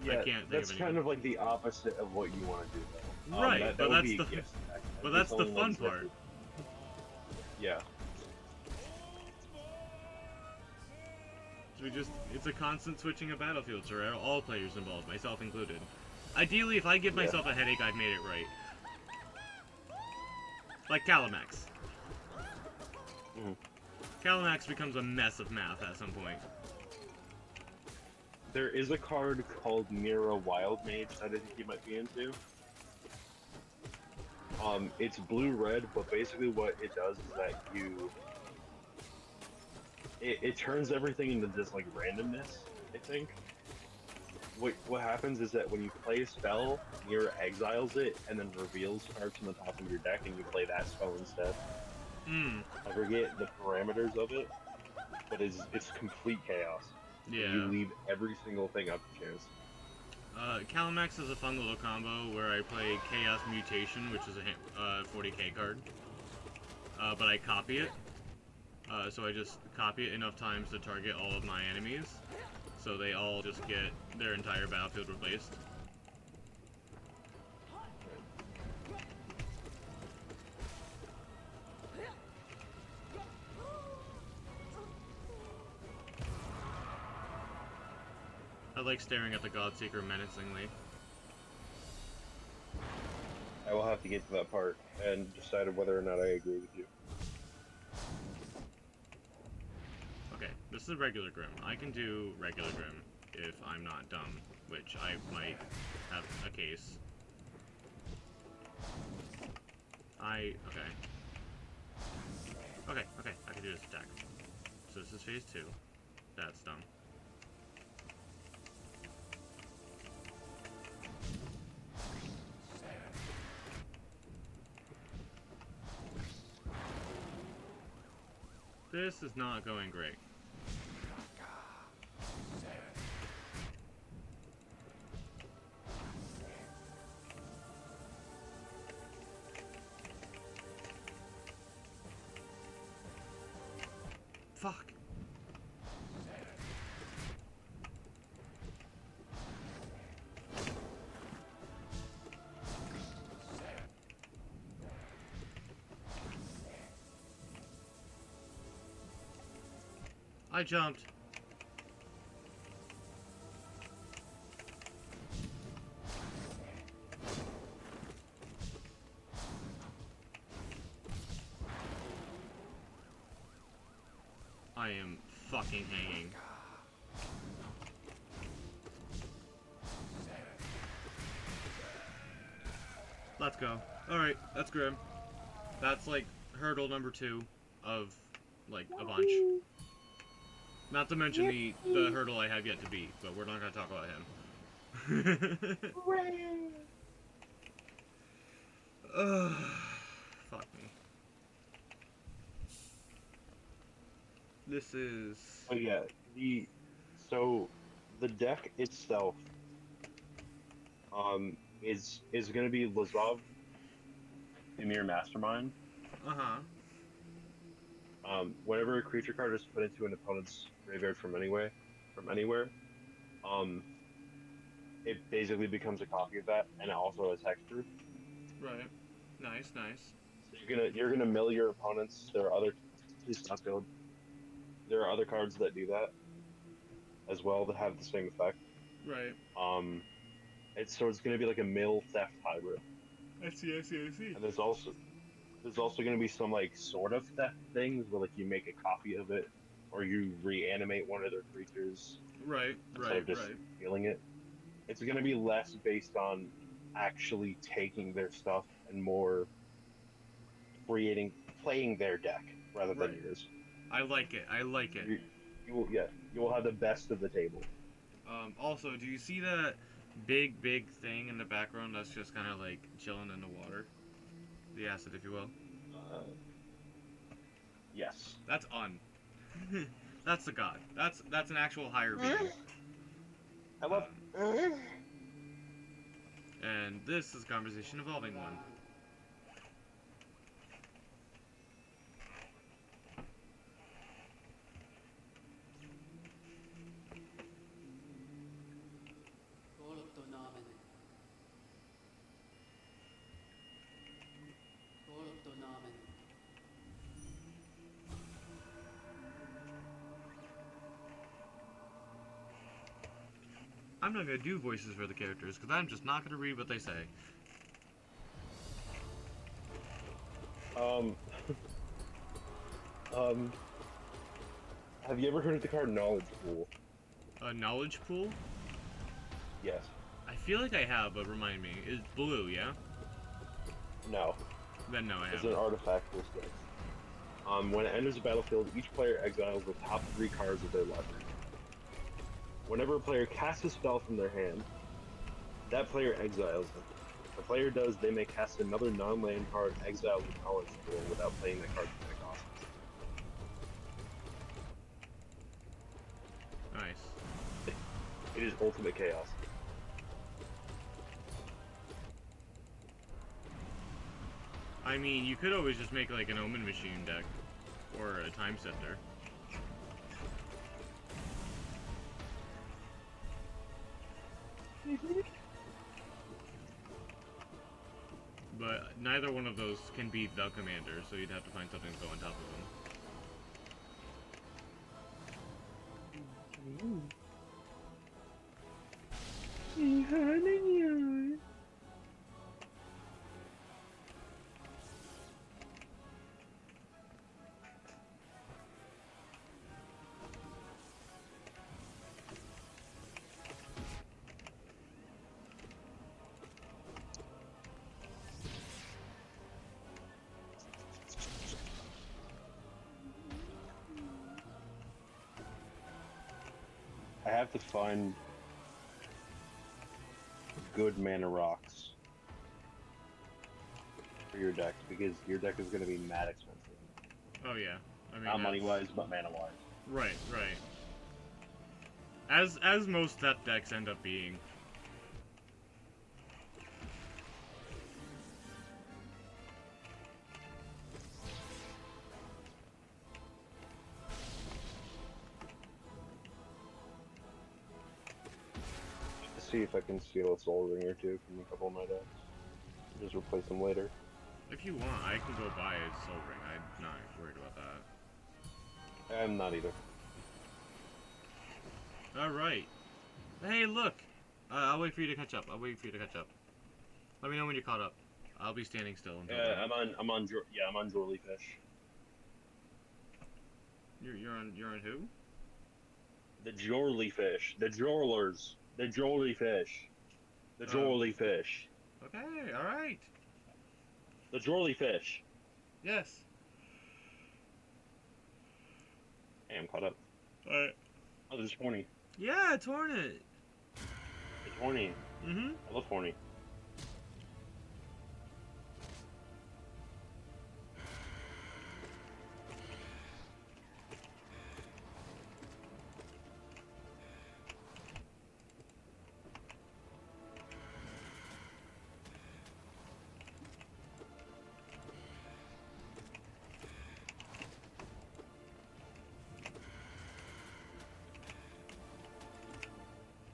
I Yeah, can't think of that's kind anyone. of like the opposite of what you want to do, though. Right, That but would that's be the a gift stack. but I'd be that's the selling like fun part. Zephyr. Yeah. It's a constant switching of battlefields for all players involved, myself included. Ideally, if I give Yeah. myself a headache, I've made it right. Like Calamax. Mhm. Calamax becomes a mess of math at some point. There is a card called Mira Wild Mage that I think you might be into. It's blue-red, but basically what it does is that it turns everything into this like randomness, I think. What happens is that when you play a spell, Mira exiles it and then reveals cards from the top of your deck, and you play that spell instead. Hmm. I forget the parameters of it, but it's complete chaos. And you Yeah. leave every single thing up to chance. Calamax is a fun little combo where I play Chaos Mutation, which is a 40k card. But I copy it. So I just copy it enough times to target all of my enemies. So they all just get their entire battlefield replaced. I like staring at the Godseeker menacingly. I will have to get to that part and decide whether or not I agree with you. Okay, this is regular Grim. I can do regular Grim if I'm not dumb, which I might have a case. Okay. Okay, I can do this attack. So this is phase 2. That's dumb. This is not going great. Fuck. I jumped. I am fucking hanging. Let's go. Alright, that's Grim. That's like hurdle number 2 of like a bunch. Not to mention the hurdle I have yet to beat, but we're not gonna talk about him. Ugh, fuck me. This is Oh yeah, so the deck itself is gonna be Lazov, Emir Mastermind. uh-huh. Whenever a creature card is put into an opponent's graveyard from anywhere, um, it basically becomes a copy of that, and it also has hexproof. Right. Nice, nice. So you're gonna mill your opponents. There are other please stop build. There are other cards that do that as well that have the same effect. Right. Um, it's gonna be like a mill theft hybrid, I see, I see, I see. and there's also gonna be some like sort of theft things where like you make a copy of it, or you reanimate one of their creatures Right, instead right, of just right. stealing it. It's gonna be less based on actually taking their stuff and more creating playing their deck rather than Right. yours. I like it. I like it. You will have the best of the table. Also, do you see that big thing in the background that's just kind of like chilling in the water? The acid, if you will. Uh, yes. That's Un. That's the god. That's an actual higher being. I love. And this is a conversation involving one. Kolottonaaminen. Kolottonaaminen. I'm not gonna do voices for the characters because I'm just not gonna read what they say. Um, have you ever heard of the card Knowledge Pool? A knowledge pool? Yes. I feel like I have, but remind me. It's blue, yeah? No. Then no, I It's an haven't. artifact list. When it enters the battlefield, each player exiles the top 3 cards of their library. Whenever a player casts a spell from their hand, that player exiles it. If the player does, they may cast another non-land card exiled with Knowledge Pool without playing that card's mana cost. Nice. It is ultimate chaos. I mean, you could always just make like an Omen Machine deck. Or a Time Scepter. But neither one of those can be the commander, so you'd have to find something to go on top of them. I have to find good mana rocks for your deck because your deck is going to be mad expensive. Oh yeah. I mean, Not money that's- wise, but mana wise. Right, right. As most set decks end up being. See if I can steal a Soul Ring or two from a couple of my decks. Just replace them later. If you want, I can go buy a Soul Ring. I'm not worried about that. I'm not either. Alright. Hey, look! I'll wait for you to catch up. I'll wait for you to catch up. Let me know when you're caught up. I'll be standing still until Yeah, then. I'm on Jorly Fish. You're on who? The Jorly Fish. The Jorlers. The Jorly Fish. The Oh. Jorly Fish. Okay, alright. The Jorly Fish. Yes. Hey, I'm caught up. Alright. Oh, there's Horny. Yeah, it's Hornet. It's Horny. Mm-hmm. I love Horny.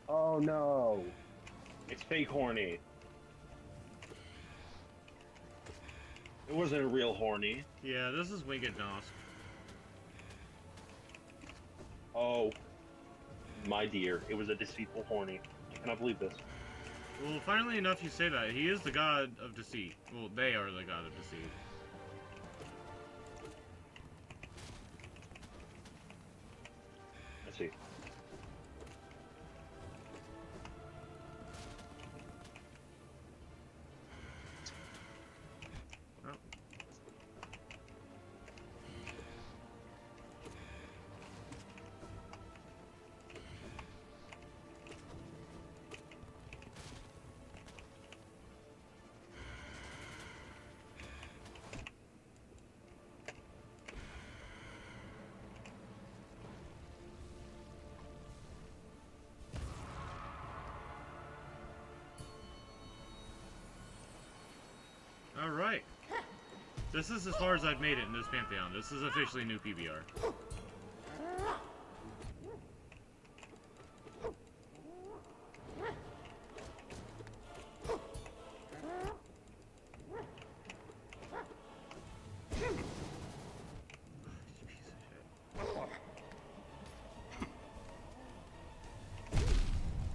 Oh no! It's fake Horny. It wasn't a real Horny. Yeah, this is Winged Nosk. Oh, my dear, it was a deceitful Horny. I cannot believe this. Well, finally enough you say that. He is the god of deceit. Well, they are the god of deceit. Let's see. Oh. Alright. This is as far as I've made it in this Pantheon. This is officially new PBR.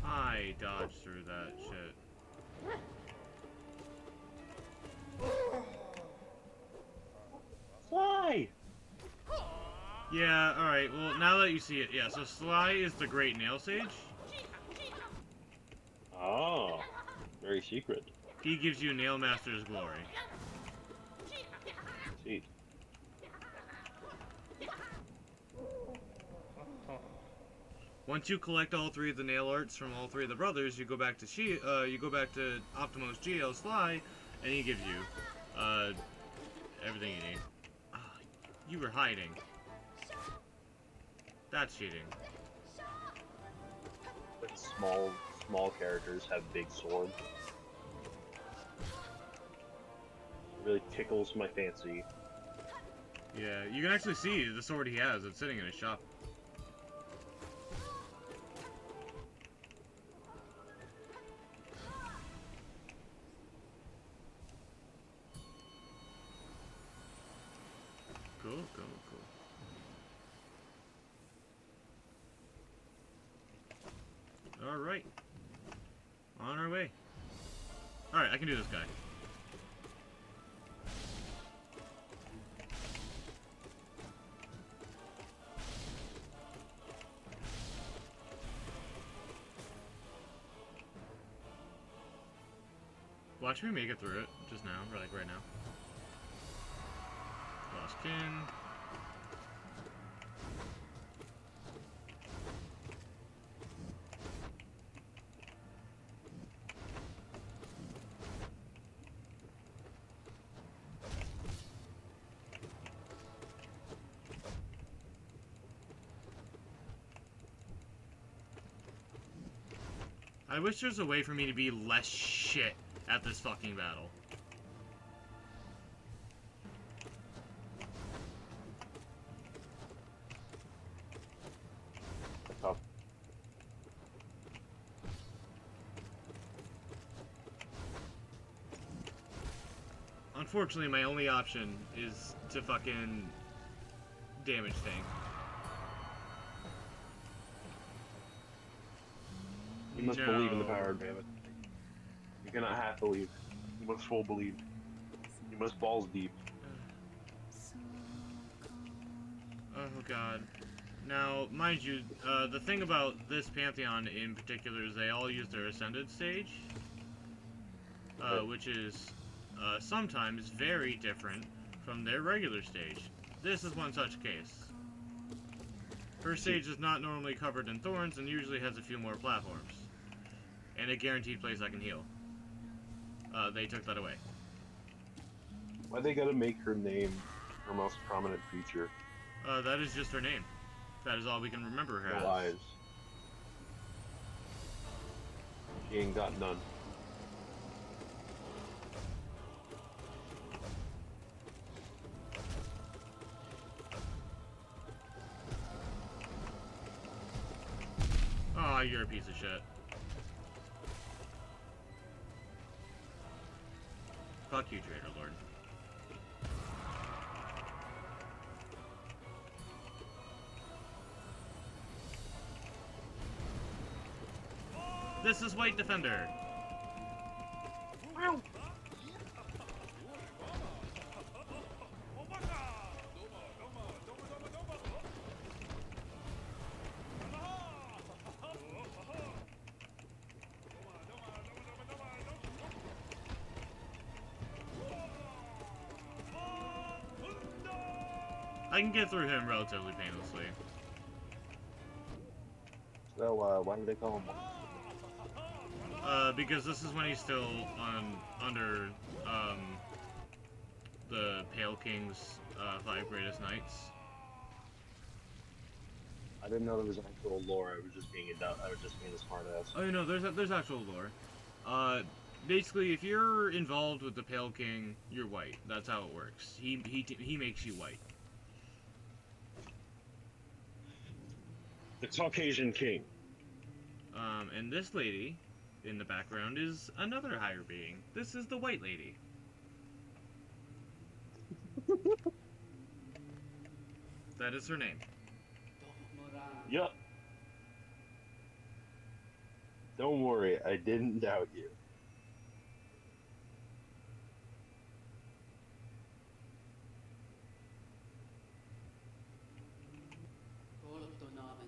I dodged through that shit. Why? Yeah, alright, well, now that you see it, yeah, so Sly is the Great Nail Sage. Oh, very secret. He gives you Nail Master's glory. See. Once you collect all three of the nail arts from all three of the brothers, you go back to Optimus GL Sly, and he gives you everything you need. Ah, you were hiding. That's cheating. But small characters have big swords. It really tickles my fancy. Yeah, you can actually see the sword he has. It's sitting in his shop. Cool, cool, cool. Alright. On our way. Alright, I can do this guy. Watch me make it through it, just now, or like right now. Lost kin. I wish there's a way for me to be less shit at this fucking battle. Tough. Unfortunately, my only option is to fucking damage tank. You must believe in the power of damage. You cannot half believe. You must full believe. You must balls deep. Oh god. Now, mind you, the thing about this Pantheon in particular is they all use their Ascended stage, which is sometimes very different from their regular stage. This is one such case. Her stage is not normally covered in thorns and usually has a few more platforms. And a guaranteed place I can heal. They took that away. Why they gotta make her name her most prominent feature? That is just her name. That is all we can remember her No as. lies. She ain't got none. Aw, you're a piece of shit. Fuck you, Trader Lord. This is White Defender. Ow! I can get through him relatively painlessly. So, why do they call him? Because this is when he's still under the Pale King's 5 greatest knights. I didn't know there was actual lore. I was just being a smart ass. Oh, you know, there's actual lore. Basically, if you're involved with the Pale King, you're white. That's how it works. He makes you white. The Caucasian King. And this lady in the background is another higher being. This is the white lady. That is her name. Yup. Don't worry, I didn't doubt you.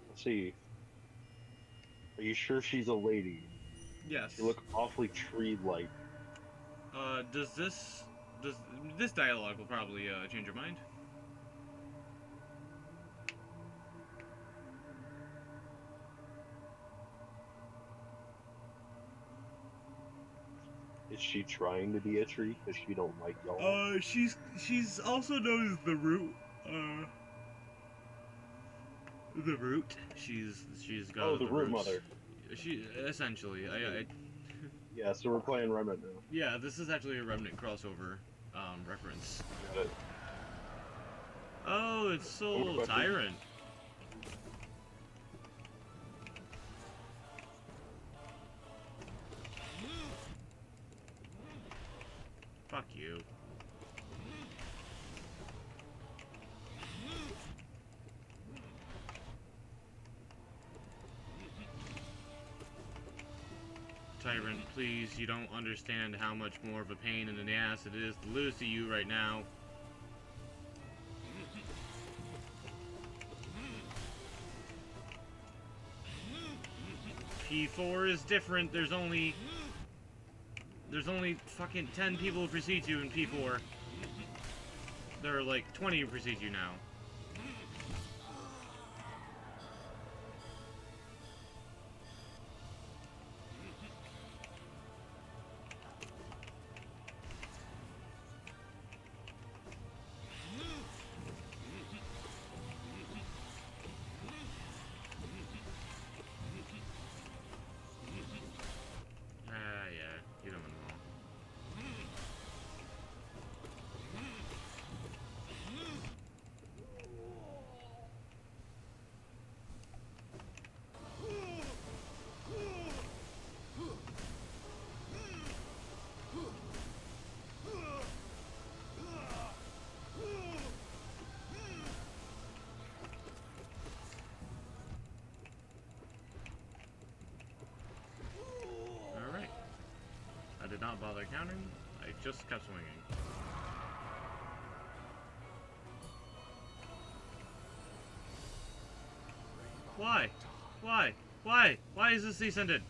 Let's see. Are you sure she's a lady? Yes. You look awfully tree-like. Does this dialogue will probably change your mind? Is she trying to be a tree because she don't like y'all? She's also known as the Root. The Root. She's got The Root roots. Mother. She essentially. Yeah, so we're playing Remnant now. Yeah, this is actually a Remnant crossover reference. Got it. Oh, it's Soul Tyrant. Fuck you. Tyrant, please, you don't understand how much more of a pain in the ass it is to lose to you right now. P4 is different. There's only fucking 10 people who precede you in P4. There are like 20 who precede you now. Yeah, you don't know. Alright. I did not bother countering. I just kept swinging. Why? Why? Why? Why is this descended?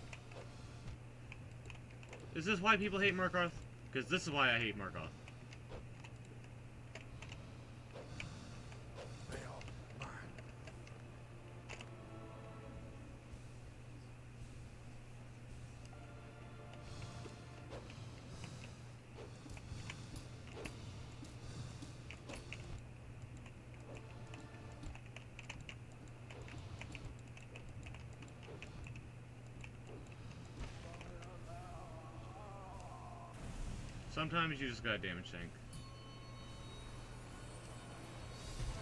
Is this why people hate Markarth? Because this is why I hate Markarth. Sometimes you just gotta damage tank.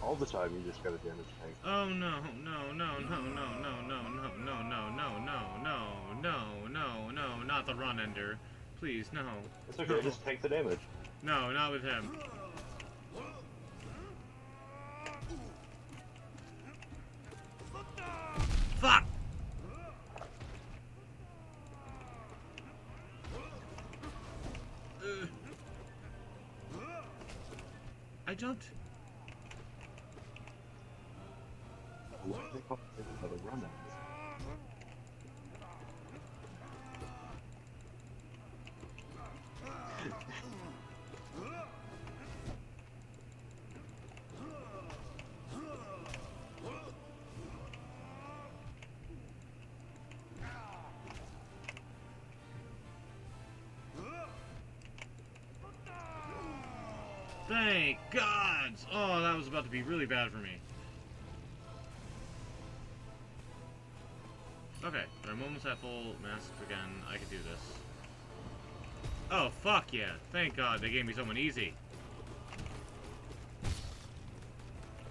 All the time you just got a damage tank. Oh no, no, no, no, no, no, no, no, no, no, no, no, no, no, no, not the run ender. Please, no. It's okay, just take the damage. No, not with him. Fuck! I jumped. What do they call it for the run? Thank God! Oh, that was about to be really bad for me. Okay, I'm almost at full masks again. I can do this. Oh, fuck yeah. Thank God they gave me someone easy.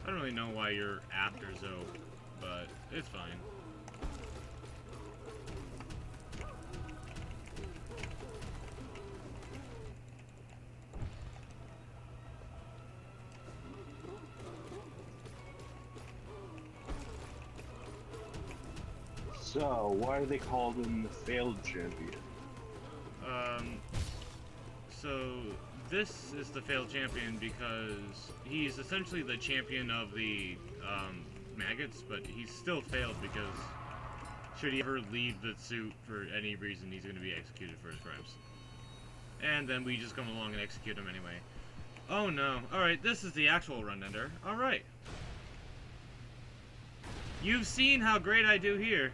I don't really know why you're after Zoe, but it's fine. So, why do they call him the failed champion? Um, so this is the failed champion because he's essentially the champion of the maggots, but he's still failed because should he ever leave the suit for any reason, he's going to be executed for his crimes. And then we just come along and execute him anyway. Oh no. Alright, this is the actual run ender. Alright. You've seen how great I do here.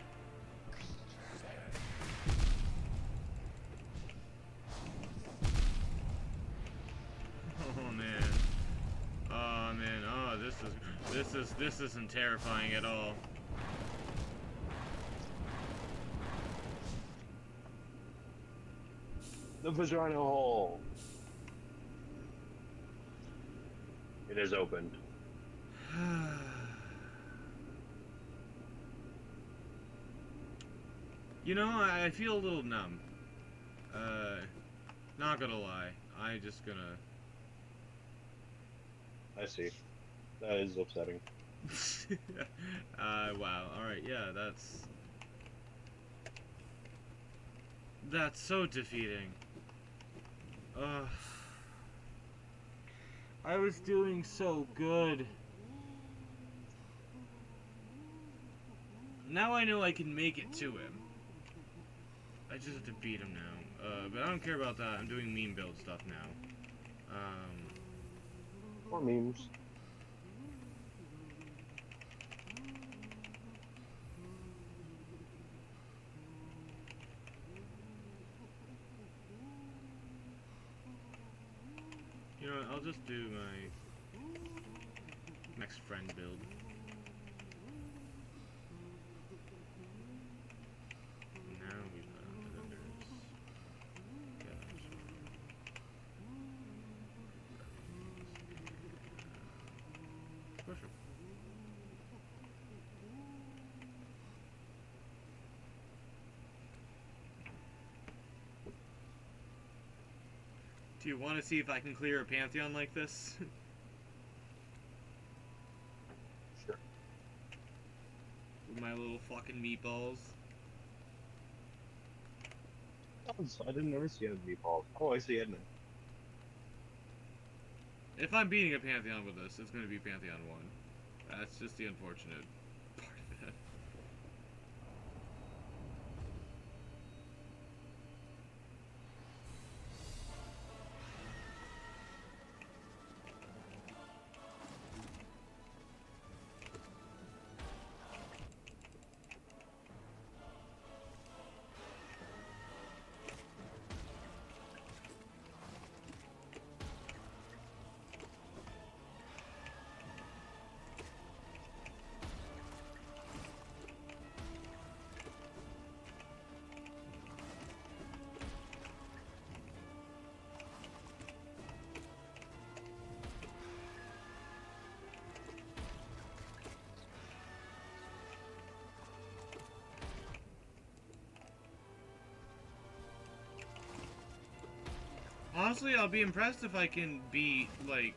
Oh man. Oh man. Oh, this isn't terrifying at all. The vagina hole. It is opened. You know, I feel a little numb. Not gonna lie. I just gonna... I see. That is upsetting. Wow. Alright, yeah, that's so defeating. Ugh. I was doing so good. Now I know I can make it to him. I just have to beat him now. But I don't care about that. I'm doing meme build stuff now. Or memes. You know what, I'll just do my next friend build. Now we've got editors. Push him. Do you want to see if I can clear a Pantheon like this? Sure. With my little fucking meatballs. Oh, I didn't ever see any meatballs. Oh, I see Edna. If I'm beating a Pantheon with this, it's going to be Pantheon 1. That's just the unfortunate part of it. Honestly, I'll be impressed if I can beat, like,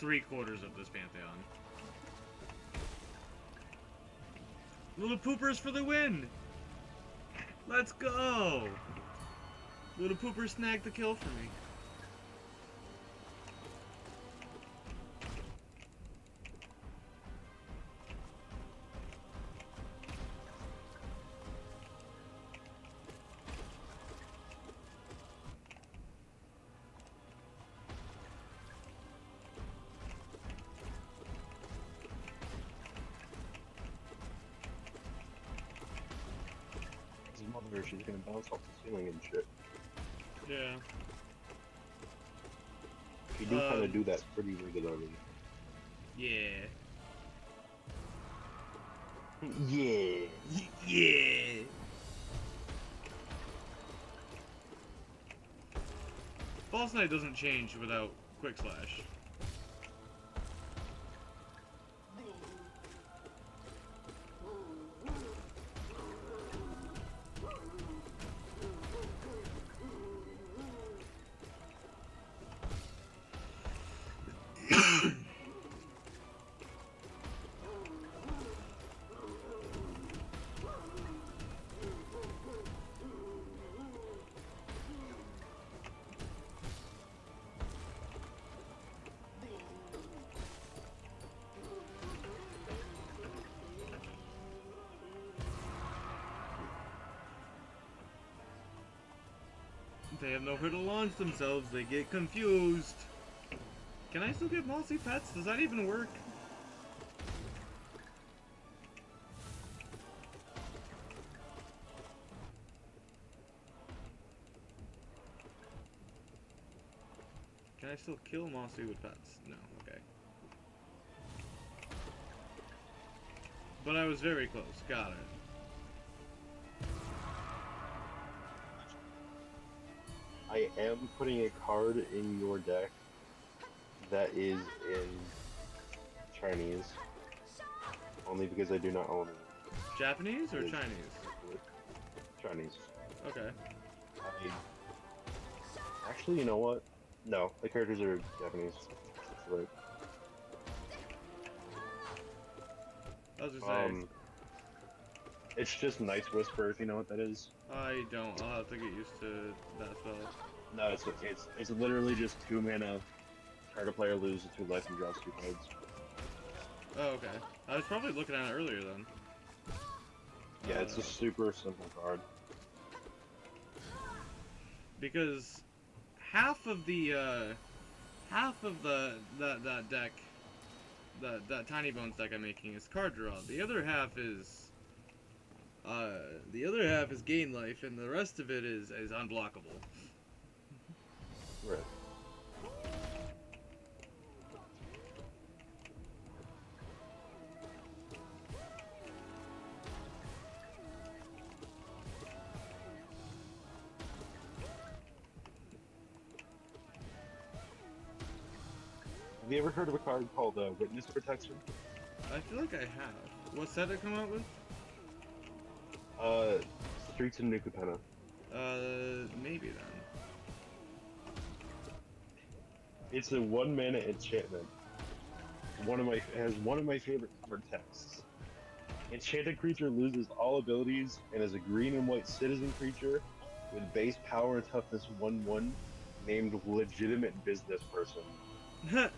3/4 of this Pantheon. Little Poopers for the win! Let's go! Little Pooper snagged the kill for me. His mother, she's gonna bounce off the ceiling and shit. Yeah. She do kind of do that pretty regularly. Yeah. Yeah. Yeah. Boss Knight doesn't change without Quick Slash. They have nowhere to launch themselves, they get confused. Can I still get mossy pets? Does that even work? Can I still kill mossy with pets? No, okay. But I was very close, got it. I am putting a card in your deck that is in Chinese, only because I do not own it. Japanese or It is Chinese? Chinese. Okay. Actually, you know what? No, the characters are Japanese. That's right. I was just saying. It's just Night's Whisper, if you know what that is. I don't. I'll have to get used to that spell. No, it's literally just 2 mana. Target player loses 2 life and draws 2 cards. Oh, okay. I was probably looking at it earlier then. Yeah, it's a super simple card. Because half of that deck, that Tiny Bones deck I'm making is card draw. The other half is gain life, and the rest of it is unblockable. Right. Have you ever heard of a card called Witness Protection? I feel like I have. What set it come out with? Streets and Nuka-Penna. Maybe then. It's a 1 mana enchantment. It has one of my favorite card texts. Enchanted creature loses all abilities and is a green and white citizen creature with base power and toughness 1/1, named Legitimate Business Person. That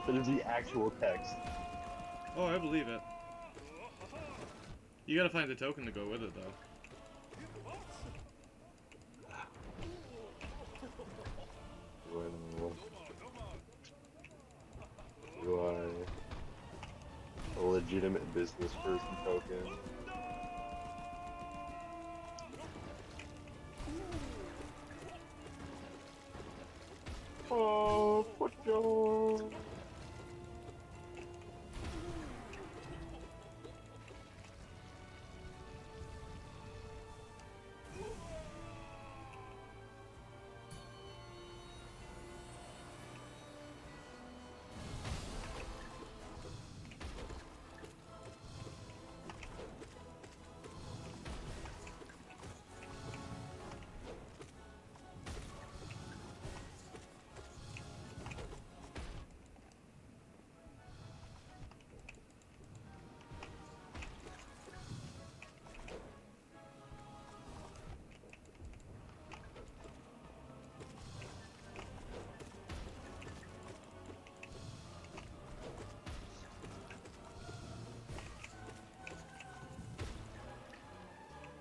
is the actual text. Oh, I believe it. You gotta find the token to go with it, though. Do a legitimate business person token? Oh, put your...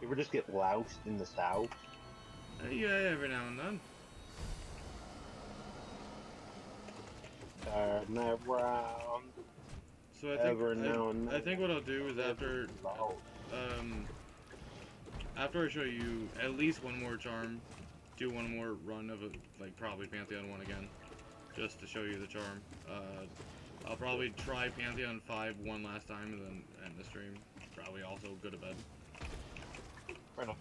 You ever just get loused in the south? Yeah, every now and then. Turn around. So I think what I'll do is after I show you at least one more charm, do one more run of it, like probably Pantheon 1 again, just to show you the charm. I'll probably try Pantheon 5 one last time and then end the stream. Probably also go to bed. Fair enough.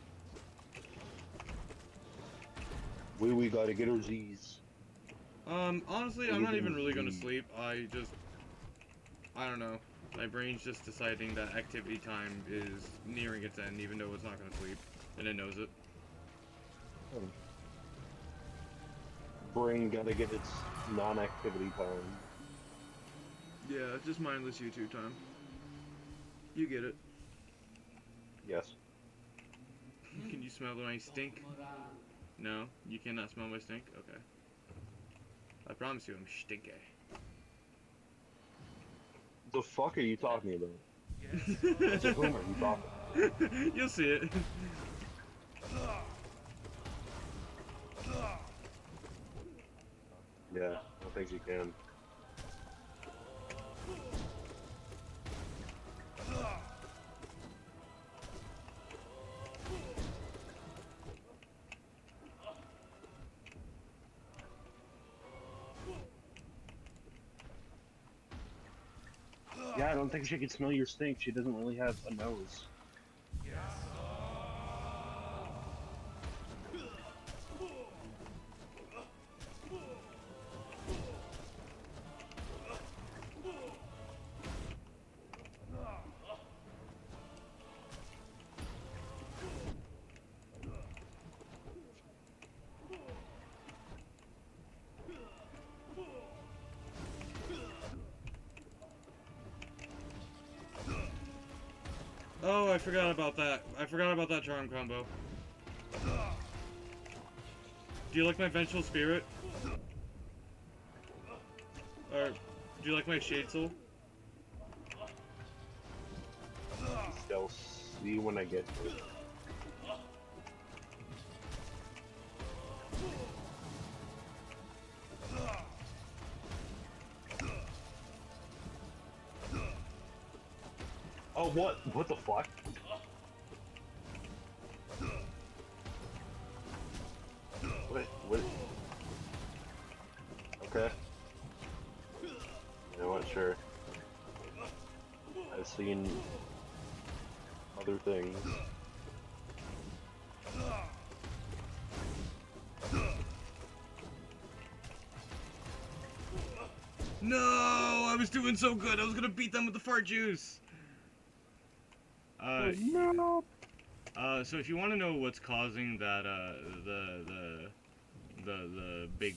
We gotta get our Z's. Honestly, I'm not even really gonna sleep. I don't know. My brain's just deciding that activity time is nearing its end, even though it's not gonna sleep, and it knows it. Brain gotta get its non-activity time. Yeah, just mindless YouTube time. You get it. Yes. Can you smell my stink? No? You cannot smell my stink? Okay. I promise you I'm stinky. The fuck are you talking about? To whom are you talking? You'll see it. Yeah, I don't think you can. Yeah, I don't think she can smell your stink. She doesn't really have a nose. Oh, I forgot about that. I forgot about that charm combo. Do you like my Vengeful Spirit? Or, do you like my Shade Soul? I'll see when I get to it. Oh, what? What the fuck? What? Okay. You know what? Sure. I've seen other things. No! I was doing so good. I was gonna beat them with the fart juice. No. So if you want to know what's causing that, the big,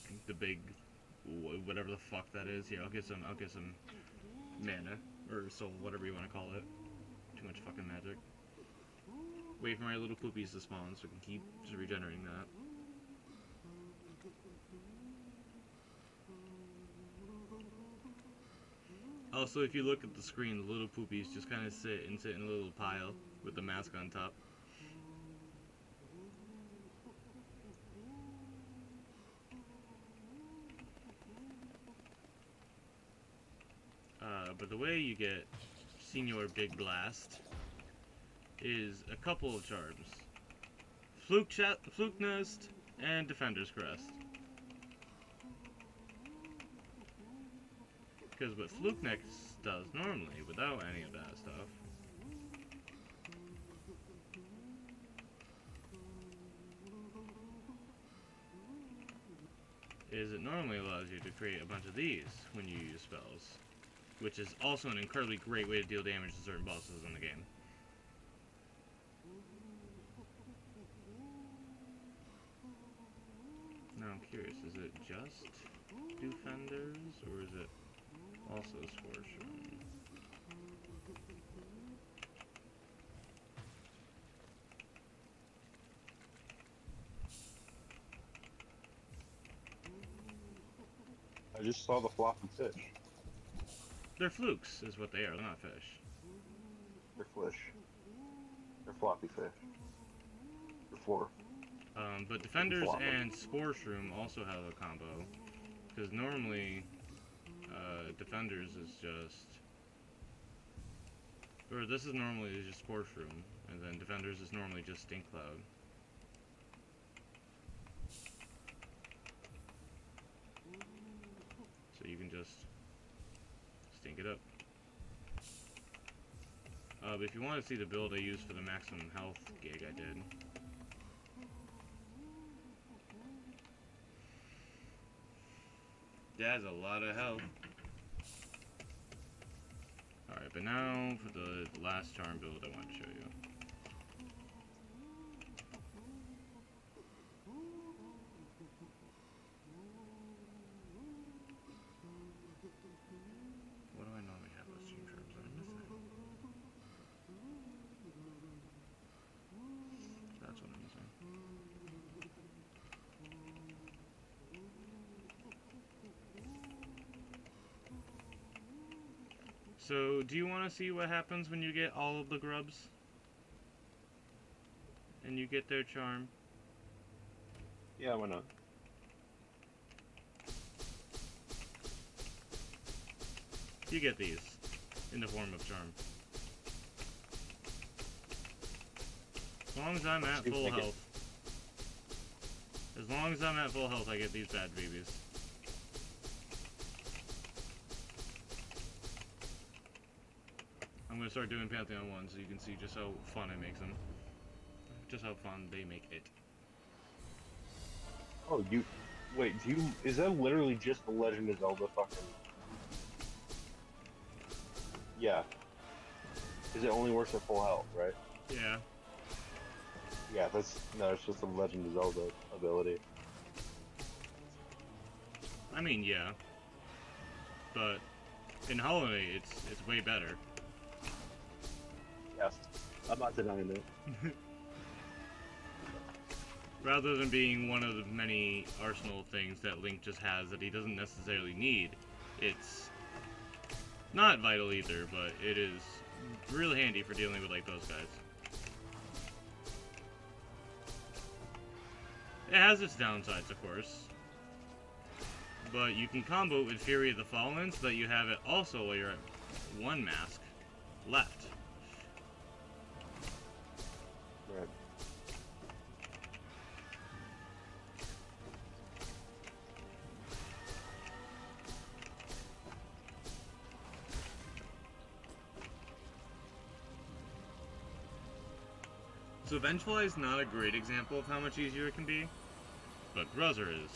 whatever the fuck that is, here, I'll get some mana, or soul, whatever you want to call it. Too much fucking magic. Wait for my little poopies to spawn so I can keep just regenerating that. Also, if you look at the screen, the little poopies just kind of sit in a little pile with the mask on top. But the way you get Senior Big Blast is a couple of charms. Fluke Nest and Defender's Crest. Because what Fluke Nest does normally, without any of that stuff, is it normally allows you to create a bunch of these when you use spells, which is also an incredibly great way to deal damage to certain bosses in the game. Now I'm curious, is it just Defenders, or is it also Spore Shroom? I just saw the floppy fish. They're flukes, is what they are. They're not fish. They're fish. They're floppy fish. They're four. But Defenders and Spore Shroom also have a combo. Because normally, Defenders is just... Or this is normally just Spore Shroom. And then Defenders is normally just Stink Cloud. So you can just stink it up. But if you want to see the build I used for the maximum health gig I did, That's a lot of health. Alright, but now for the last charm build I want to show you. What do I normally have with stream charms? Did I miss that? That's what I'm missing. So, do you want to see what happens when you get all of the grubs? And you get their charm? Yeah, why not? You get these in the form of charm. As long as I'm at full health. As long as I'm at full health, I get these bad babies. I'm gonna start doing Pantheon 1 so you can see just how fun it makes them. Just how fun they make it. Oh, wait, is that literally just the Legend of Zelda fucking... Yeah. Because it only works at full health, right? Yeah. Yeah, it's just a Legend of Zelda ability. I mean, yeah. But in Hollow Knight, it's way better. Yes. I'm not denying it. Rather than being one of the many arsenal things that Link just has that he doesn't necessarily need, it's not vital either, but it is real handy for dealing with like those guys. It has its downsides, of course, but you can combo it with Fury of the Fallen so that you have it also while you're at one mask left. Right. So Vengefly is not a great example of how much easier it can be, but Bruzzer is.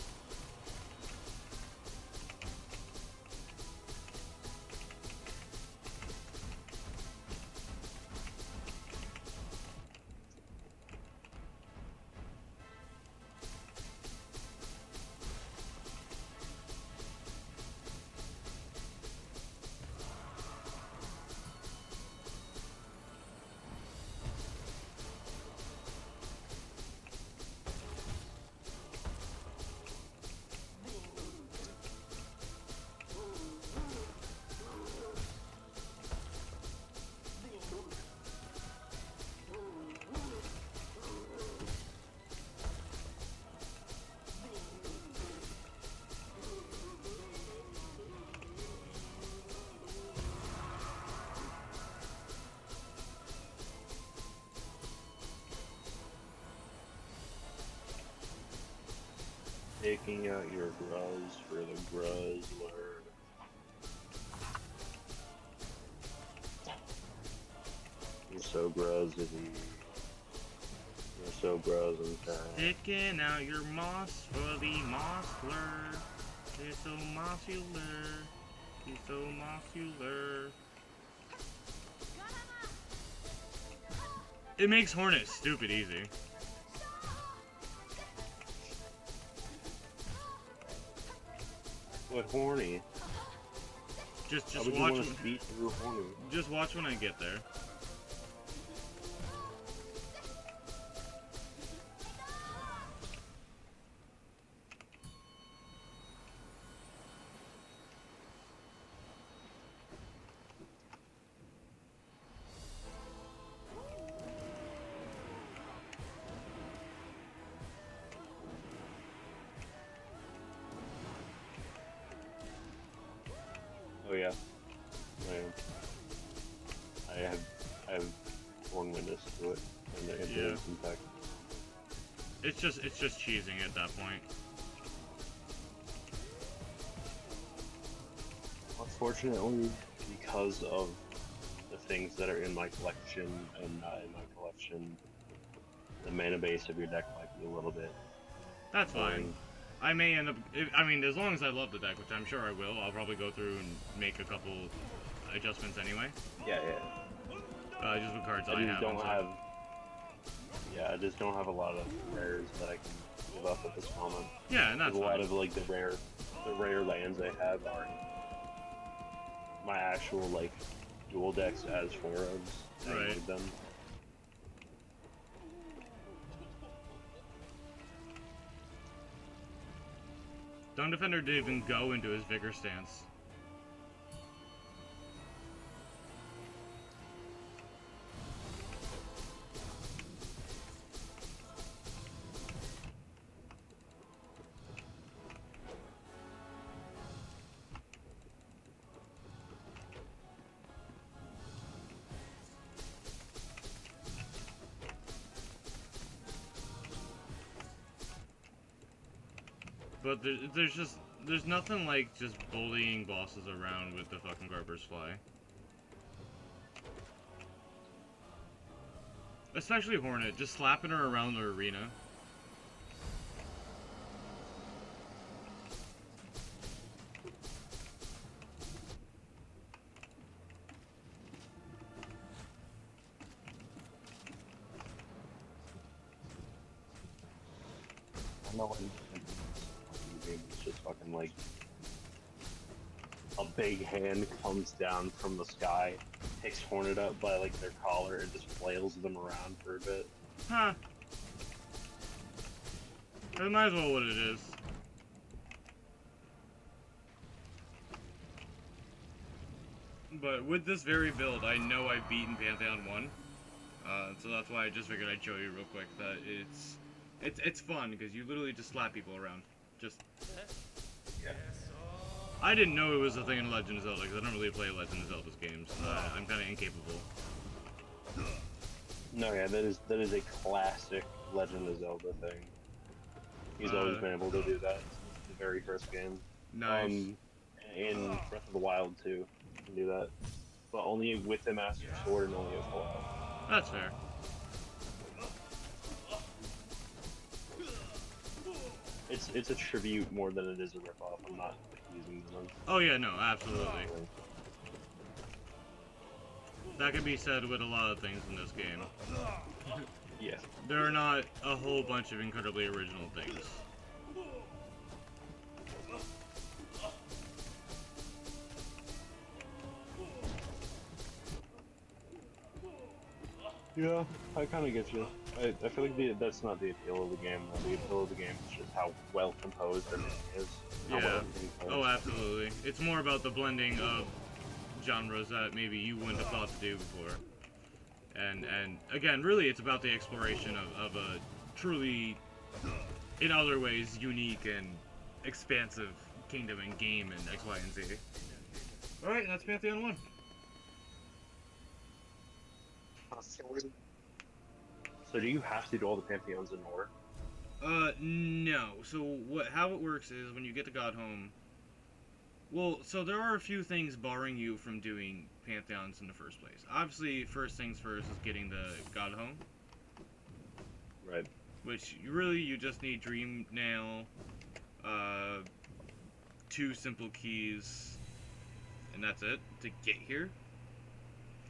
Taking out your Gruz for the Gruzzler. You're so Gruzzy. You're so Gruz inside. Sticking out your moss for the Mossler. He's so mossular. He's so mossular. It makes Hornet stupid easy. What horny? Just How would watch. you want to speed through horny? Just watch when I get there. Oh yeah, I have borne witness to it, and it Yeah. is in fact. It's just cheesing at that point. Unfortunately, because of the things that are in my collection and not in my collection, the mana base of your deck might be a little bit That's fine. boring. I may end up. I mean, as long as I love the deck, which I'm sure I will, I'll probably go through and make a couple adjustments anyway. Yeah. Just with cards I I just have. don't and stuff. have. Yeah, I just don't have a lot of rares that I can give up at this moment. Yeah, and that's A lot fine. of like the rare lands I have are my actual like dual decks as forums. I Right. need them. Dawn Defender didn't even go into his Vigor stance. But there's nothing like just bullying bosses around with the fucking Garber's Fly. Especially Hornet, just slapping her around the arena. I know when it's just fucking like a big hand comes down from the sky, picks Hornet up by like their collar, and just flails them around for a bit. Huh. That might as well what it is. But with this very build, I know I've beaten Pantheon 1. So that's why I just figured I'd show you real quick that it's fun, because you literally just slap people around. Just... Yeah. I didn't know it was a thing in Legend of Zelda, because I don't really play Legend of Zelda's games. I'm kind of incapable. No, yeah, that is a classic Legend of Zelda thing. He's always been able to do that since the very first game. Nice. In Breath of the Wild too, you can do that, but only with the Master Sword and only with Wild. That's fair. It's a tribute more than it is a ripoff. I'm not using them. Oh yeah, no, absolutely. That can be said with a lot of things in this game. Yeah. There are not a whole bunch of incredibly original things. Yeah, I kind of get you. I feel like that's not the appeal of the game. The appeal of the game is just how well composed everything is. How well Yeah. everything plays. Oh, absolutely. It's more about the blending of genres that maybe you wouldn't have thought to do before. And again, really, it's about the exploration of a truly, in other ways, unique and expansive kingdom and game in X, Y, and Z. Alright, that's Pantheon 1. So do you have to do all the Pantheons in order? No. So how it works is when you get to God Home. Well, so there are a few things barring you from doing Pantheons in the first place. Obviously, first things first is getting the God Home, Right. which you just need Dream Nail, 2 simple keys, and that's it to get here.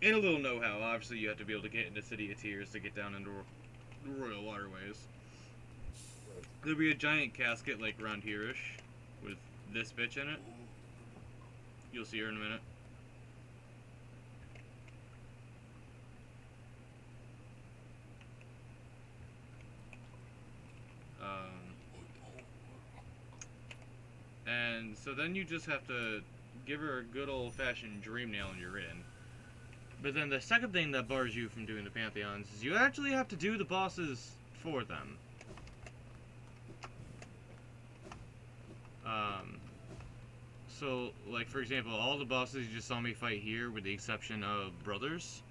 And a little know-how. Obviously, you have to be able to get into City of Tears to get down into Royal Waterways. There'll be a giant casket like around here-ish with this bitch in it. You'll see her in a minute. And so then you just have to give her a good old-fashioned Dream Nail and you're in. But then the second thing that bars you from doing the Pantheons is you actually have to do the bosses for them. So, like, for example, all the bosses you just saw me fight here, with the exception of Brothers,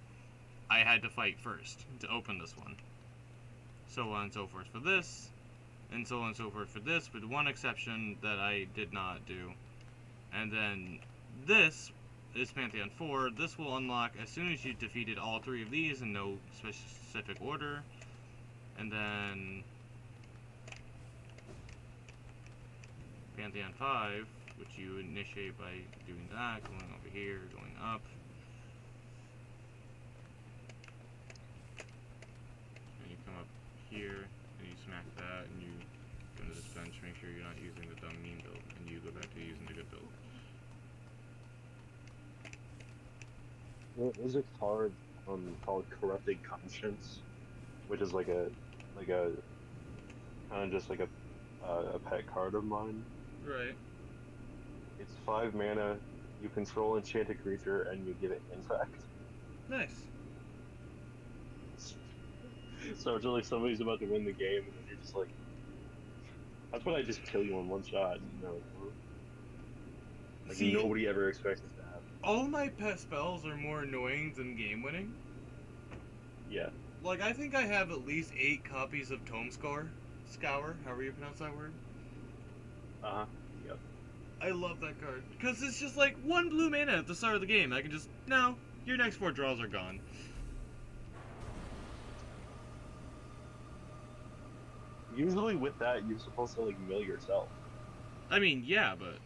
I had to fight first to open this one. So on and so forth for this, and so on and so forth for this, with one exception that I did not do. And then this is Pantheon 4. This will unlock as soon as you defeated all 3 of these in no specific order. And then Pantheon 5, which you initiate by doing that, going over here, going up. And you come up here, and you smack that, and you go to this bench, make sure you're not using the dumb mean build, and you go back to using the good build. There's a card called Corrupted Conscience, which is like a kind of just like a pet card of mine. Right. It's 5 mana. You control enchanted creature, and you give it infect. Nice. So it's like somebody's about to win the game, and then you're just like, "That's what I just kill you in one shot." You know, like See, nobody ever expects this to happen. all my pet spells are more annoying than game winning. Yeah. Like, I think I have at least 8 copies of Tome Scour, however you pronounce that word. Uh-huh. Yep. I love that card. Because it's just like 1 blue mana at the start of the game. I can just, no, your next 4 draws are gone. Usually with that, you're supposed to like mill yourself. I mean, yeah, but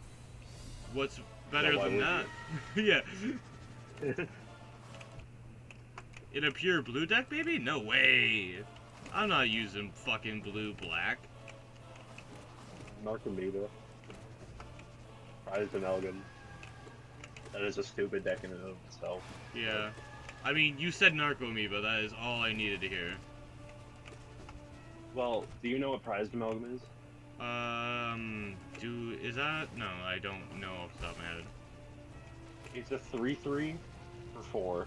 what's better Well, why than that? Yeah. In a pure blue deck, baby? No way. I'm not using fucking blue-black. Narcomoeba. Prized Amalgam. That is a stupid deck in and of itself. Yeah. I mean, you said Narcomoeba, that is all I needed to hear. Well, do you know what Prized Amalgam is? Is that? No, I don't know off the top of my head. It's a 3/3 for 4.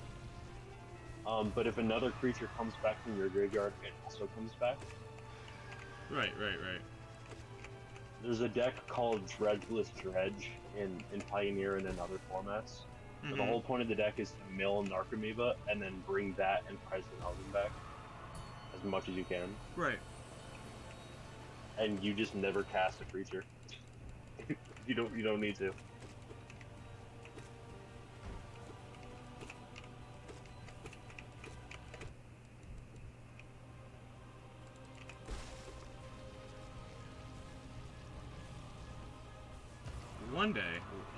But if another creature comes back from your graveyard, it also comes back. Right. There's a deck called Dredgeless Dredge in Pioneer and in other formats. So the whole point of the deck is to mill Narcomoeba and then bring that and Prized Amalgam back as much as you can. Right. And you just never cast a creature. you don't need to. One day,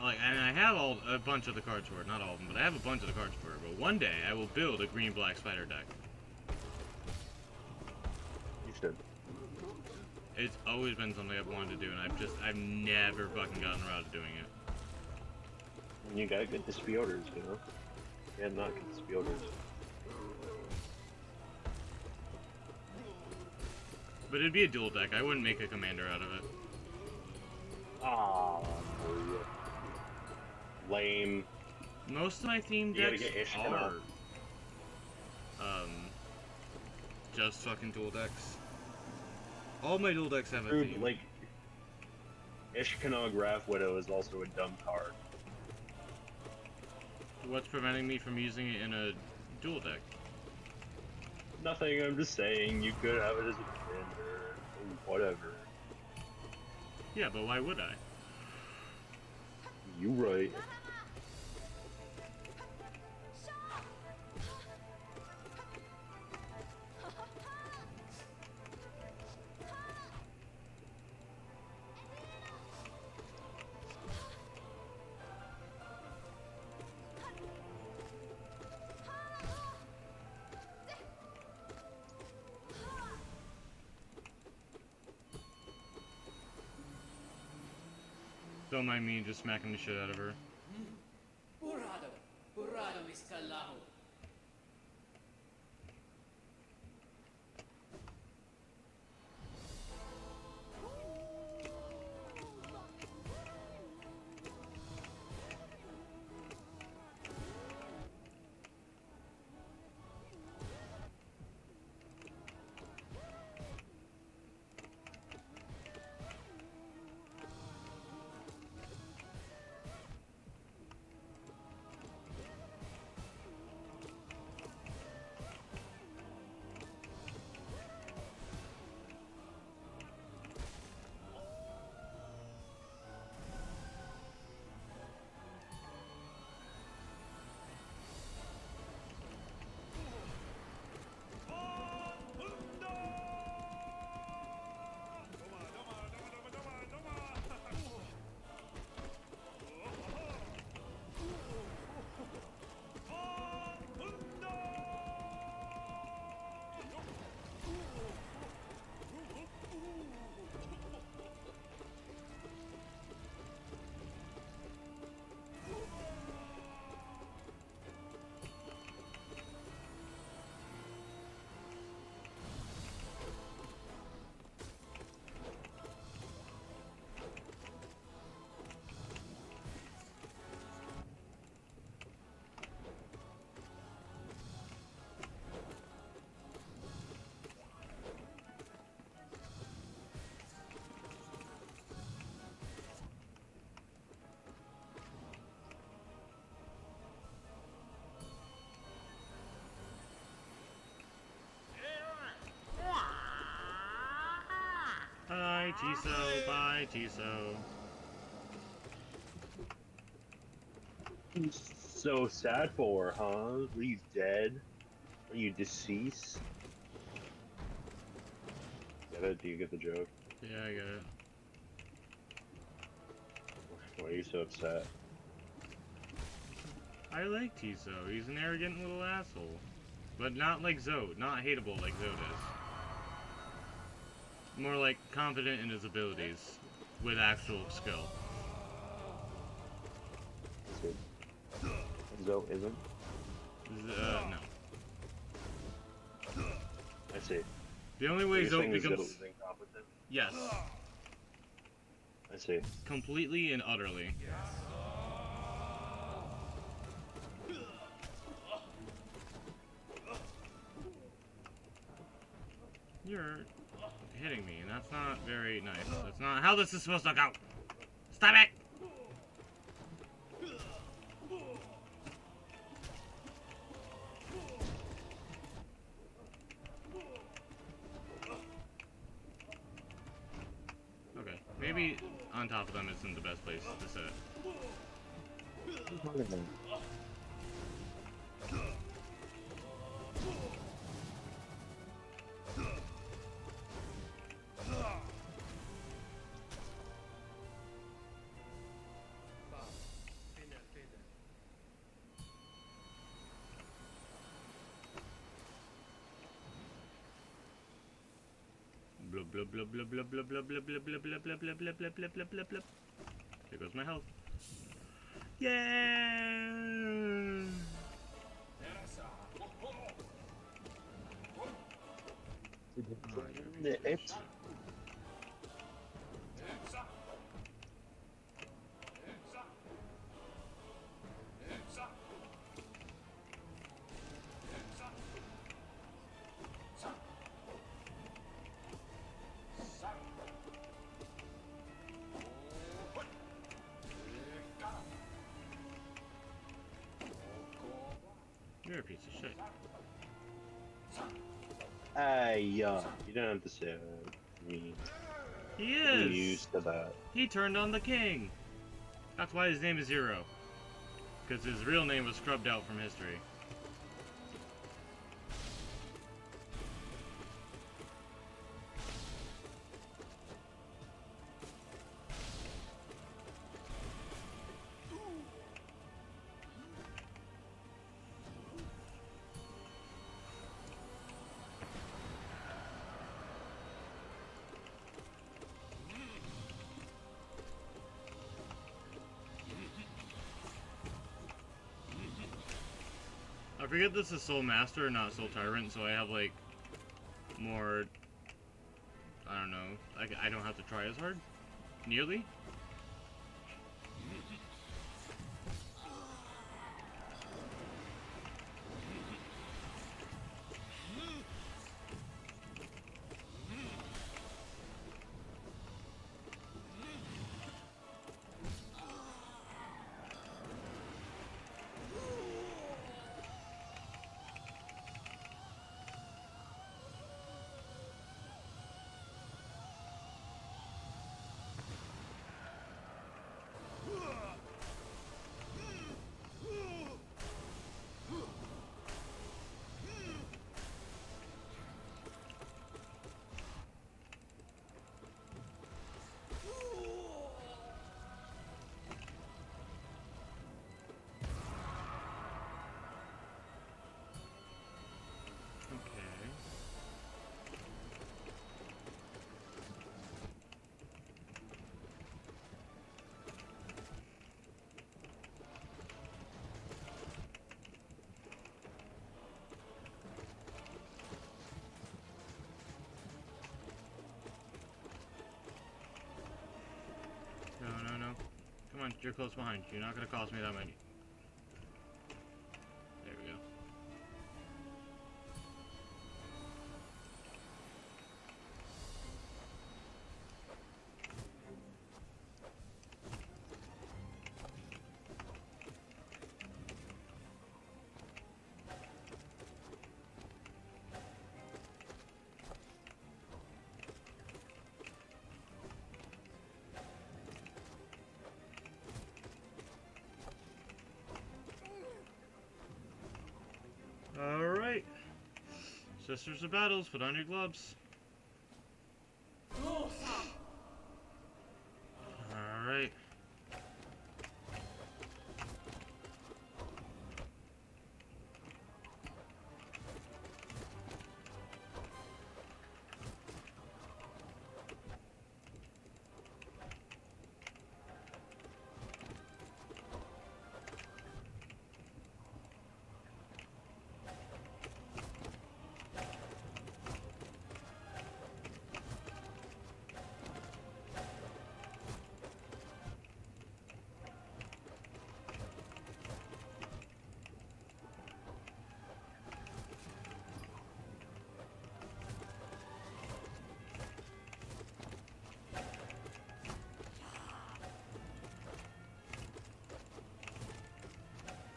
like, and I have a bunch of the cards for it, not all of them, but I have a bunch of the cards for it, but one day I will build a green-black spider deck. You should. It's always been something I've wanted to do, and I've never fucking gotten around to doing it. And you gotta get Display Orders, you know? Yeah, not get Display Orders. But it'd be a dual deck, I wouldn't make a commander out of it. Ah, lame. Most of my theme You gotta decks get Ishkanah. are, just fucking dual decks. All my dual decks have a Dude, theme. like, Ishkanah Graph Widow is also a dumb card. What's preventing me from using it in a dual deck? Nothing, I'm just saying, you could have it as a commander, or whatever. Yeah, but why would I? You right. Don't mind me just smacking the shit out of her. Burrado, Miscalao. Tiso, bye, Tiso. So sad for, huh? Were you dead? Are you deceased? Get it? Do you get the joke? Yeah, I get it. Why are you so upset? I like Tiso. He's an arrogant little asshole. But not like Zode. Not hateable like Zode is. More like confident in his abilities. With actual skill. Is it? Zo isn't? No. I see. The only Are way you Zode saying Zo becomes... is incompetent? Yes. I see. Completely and utterly. You're hitting me, and that's not very nice. That's not how this is supposed to go. Stop it! Okay, maybe on top of them isn't the best place to sit. Blub blub blub blub blub blub blub blub blub blub blub blub blub blub blub blub blub blub blub. There goes my health. Yeah. It's You're a piece of shit. you don't have to say that. Me. He I'm is. used to that. He turned on the king. That's why his name is Zero. Because his real name was scrubbed out from history. I forget this is Soul Master, not Soul Tyrant, so I have like more. I don't know. I don't have to try as hard. Nearly. No, no, no. Come on, you're close behind. You're not gonna cost me that many. There we go. Sisters of Battles, put on your gloves. Alright.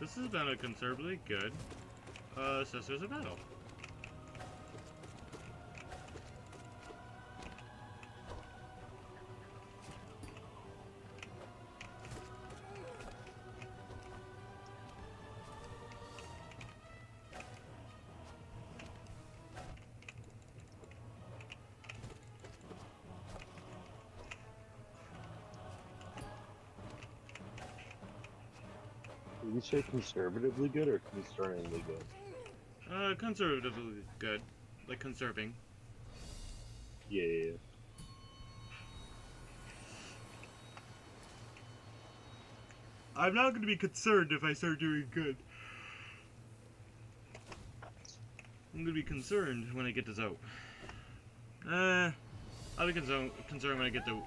This has been a considerably good Sisters of Battle. Did you say conservatively good or concerningly good? Conservatively good. Like conserving. Yeah. I'm not going to be concerned if I start doing good. I'm going to be concerned when I get to Zote. I'll be concerned when I get to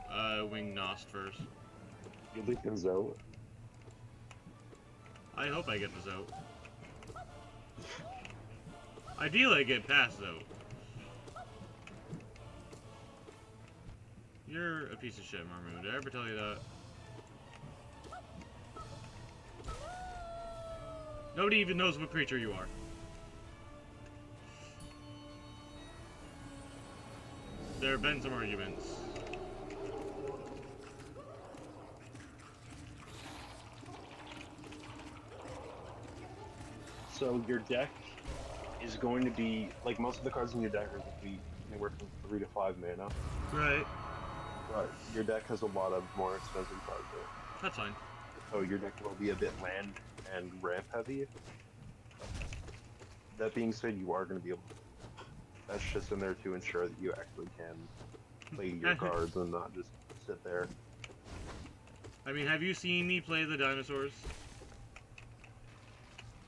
Wing Nost first. You'll be concerned. I hope I get to Zote. Ideally, I get past Zote. You're a piece of shit, Marmu. Did I ever tell you that? Nobody even knows what creature you are. There have been some arguments. So your deck is going to be, like most of the cards in your deck are going to be anywhere from 3 to 5 mana. Right. But your deck has a lot of more expensive cards in it. That's fine. So your deck will be a bit land and ramp heavy. That being said, you are going to be able to, that's just in there to ensure that you actually can play your cards and not just sit there. I mean, have you seen me play the dinosaurs?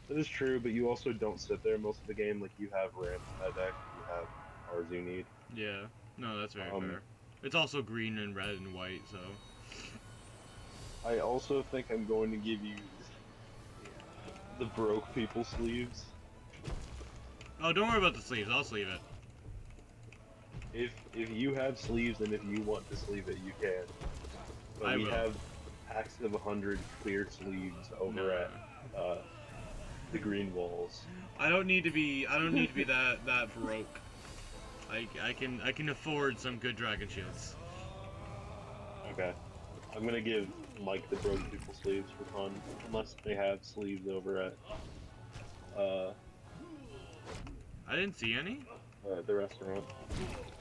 That is true, but you also don't sit there most of the game. Like, you have ramp in that deck, you have cards you need. Yeah. No, that's very fair. It's also green and red and white, so... I also think I'm going to give you the broke people sleeves. Oh, don't worry about the sleeves. I'll sleeve it. If you have sleeves and if you want to sleeve it, you can. But we have packs of 100 clear sleeves over at the green walls. I don't need to be that broke. I can afford some good dragon shields. Okay. I'm gonna give Mike the broke people sleeves for fun, unless they have sleeves over at I didn't see any. The restaurant.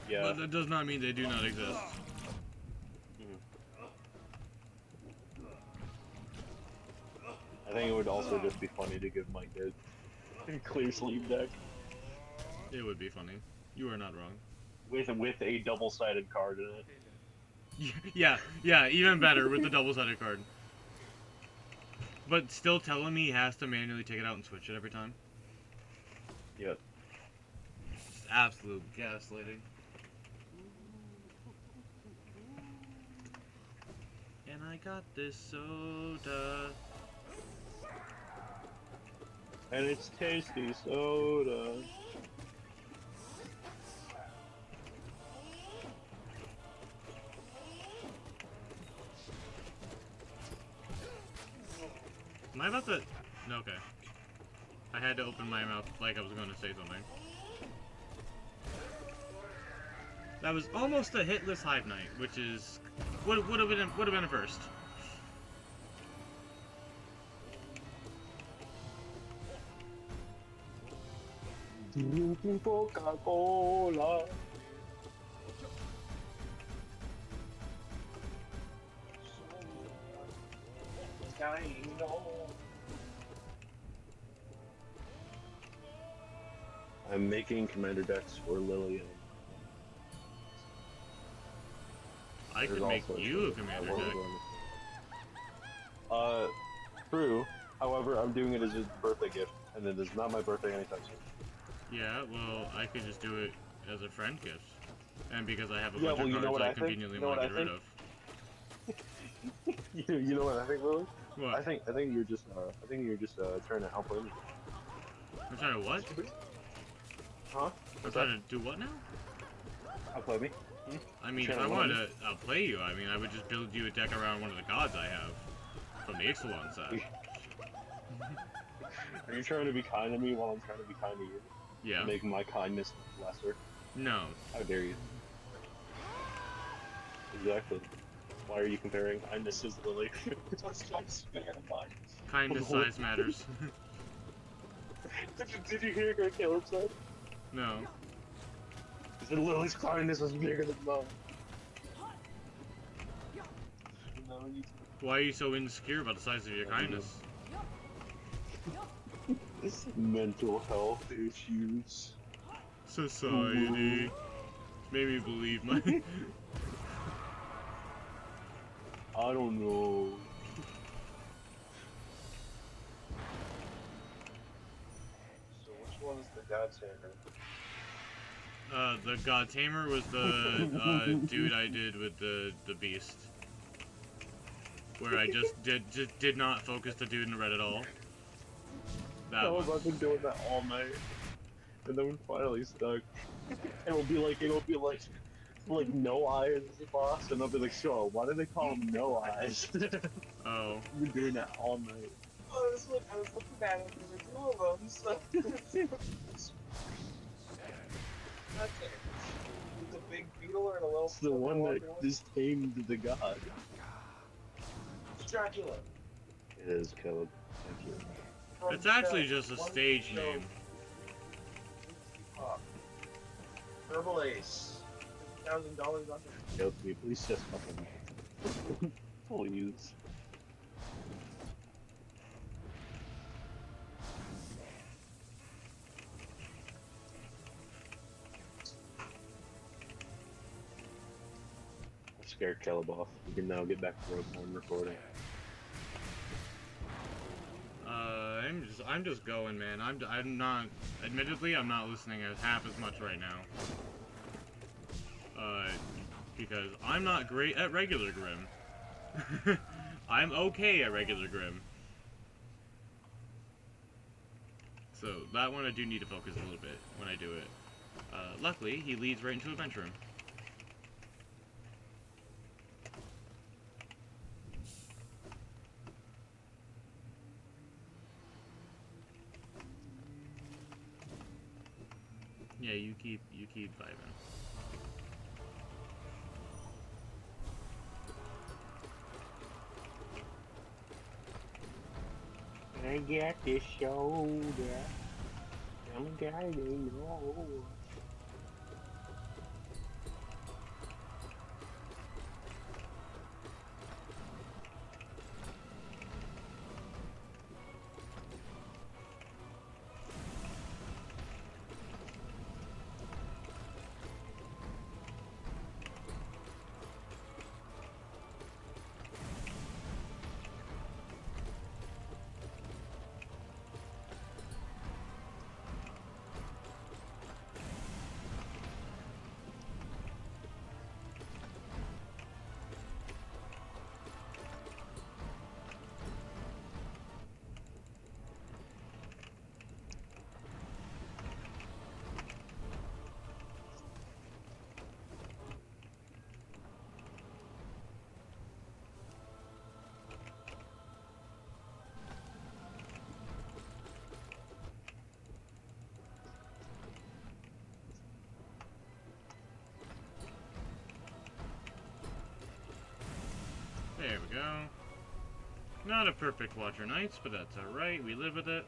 Yeah. But that does not mean they do not exist. I think it would also just be funny to give Mike a clear sleeve deck. It would be funny. You are not wrong. With a double-sided card in it. Yeah, even better with the double-sided card. But still telling me he has to manually take it out and switch it every time? Yep. Just absolute gaslighting. And I got this soda. And it's tasty soda. Am I about to... No, okay. I had to open my mouth like I was going to say something. That was almost a hitless Hive Knight, which is... would have been a first. Drinking Coca-Cola. I'm making commander decks for Lillian. I could There's make also you a I commander wasn't deck. going to- true. However, I'm doing it as a birthday gift, and it is not my birthday anytime soon. Yeah, well, I could just do it as a friend gift. And because I have a Yeah, bunch well, of you know cards what I I think? conveniently You know want what to I get rid of. You know what I think, Lily? What? I think you're just trying to outplay me. I'm trying to what? Huh? I'm What's trying that? to do what now? Outplay me? I mean, if trying I to wanted win? to outplay you, I mean, I would just build you a deck around one of the gods I have from the Ixalan set. Are you trying to be kind to me while I'm trying to be kind to you? Yeah. Make my kindness lesser? No. How dare you? Exactly. Why are you comparing kindness to Lily? Kindness size matters. Did you hear what Caleb said? No. He said Lily's kindness was bigger than mine. No, Why are you so insecure about the size of your kindness? mental health issues. Society. It's made me believe my... I don't know. So which one is the God Sander? The God Tamer was the dude I did with the beast. Where I just did not focus the dude in the red at all. That No, one. I've been doing that all night. And then we finally stuck. And it'll be like no eyes as the boss, and I'll be like, so why do they call him no eyes? Oh. I've been doing that all night. I was looking at it, there were two of them, so... Okay. It's a big beetle and a little... It's the one that is tamed the god. It's Dracula. It is, Caleb. Thank you. From It's actually the just a one stage show, name. Herbal Ace. $1,000 on it. Caleb, can you please just fucking... Please. I scared Caleb off. We can now get back to road one recording. I'm just going, man. I'm not. Admittedly, I'm not listening as half as much right now. Because I'm not great at regular Grim. I'm okay at regular Grim. So that one I do need to focus a little bit when I do it. Luckily, he leads right into Adventure Room. Yeah, you keep vibing. I got this shoulder. I'm guiding you. There we go. Not a perfect Watcher Knights, but that's alright. We live with it.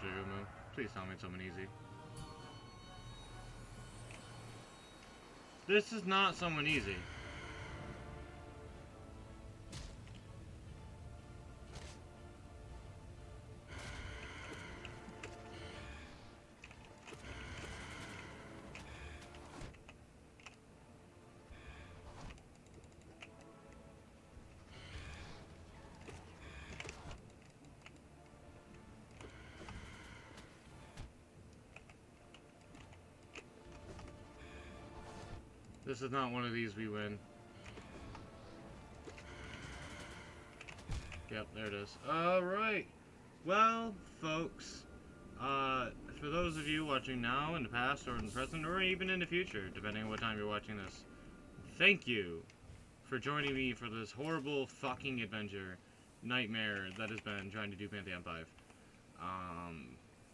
Jigumu. Please tell me it's someone easy. This is not someone easy. This is not one of these we win. Yep, there it is. Alright. Well, folks, for those of you watching now, in the past, or in the present, or even in the future, depending on what time you're watching this, thank you for joining me for this horrible fucking adventure, nightmare that has been trying to do Pantheon 5.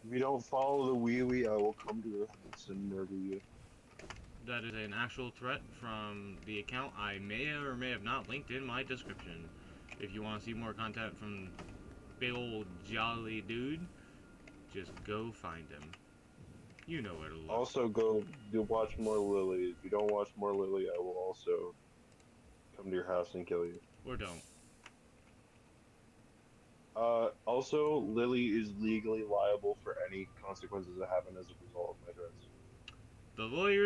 If you don't follow the wee, I will come to your house and murder you. That is an actual threat from the account I may or may have not linked in my description. If you want to see more content from big old jolly dude, just go find him. You know where to look. Also, go watch more Lily. If you don't watch more Lily, I will also come to your house and kill you. Or don't. Also, Lily is legally liable for any consequences that happen as a result of my threats. The lawyers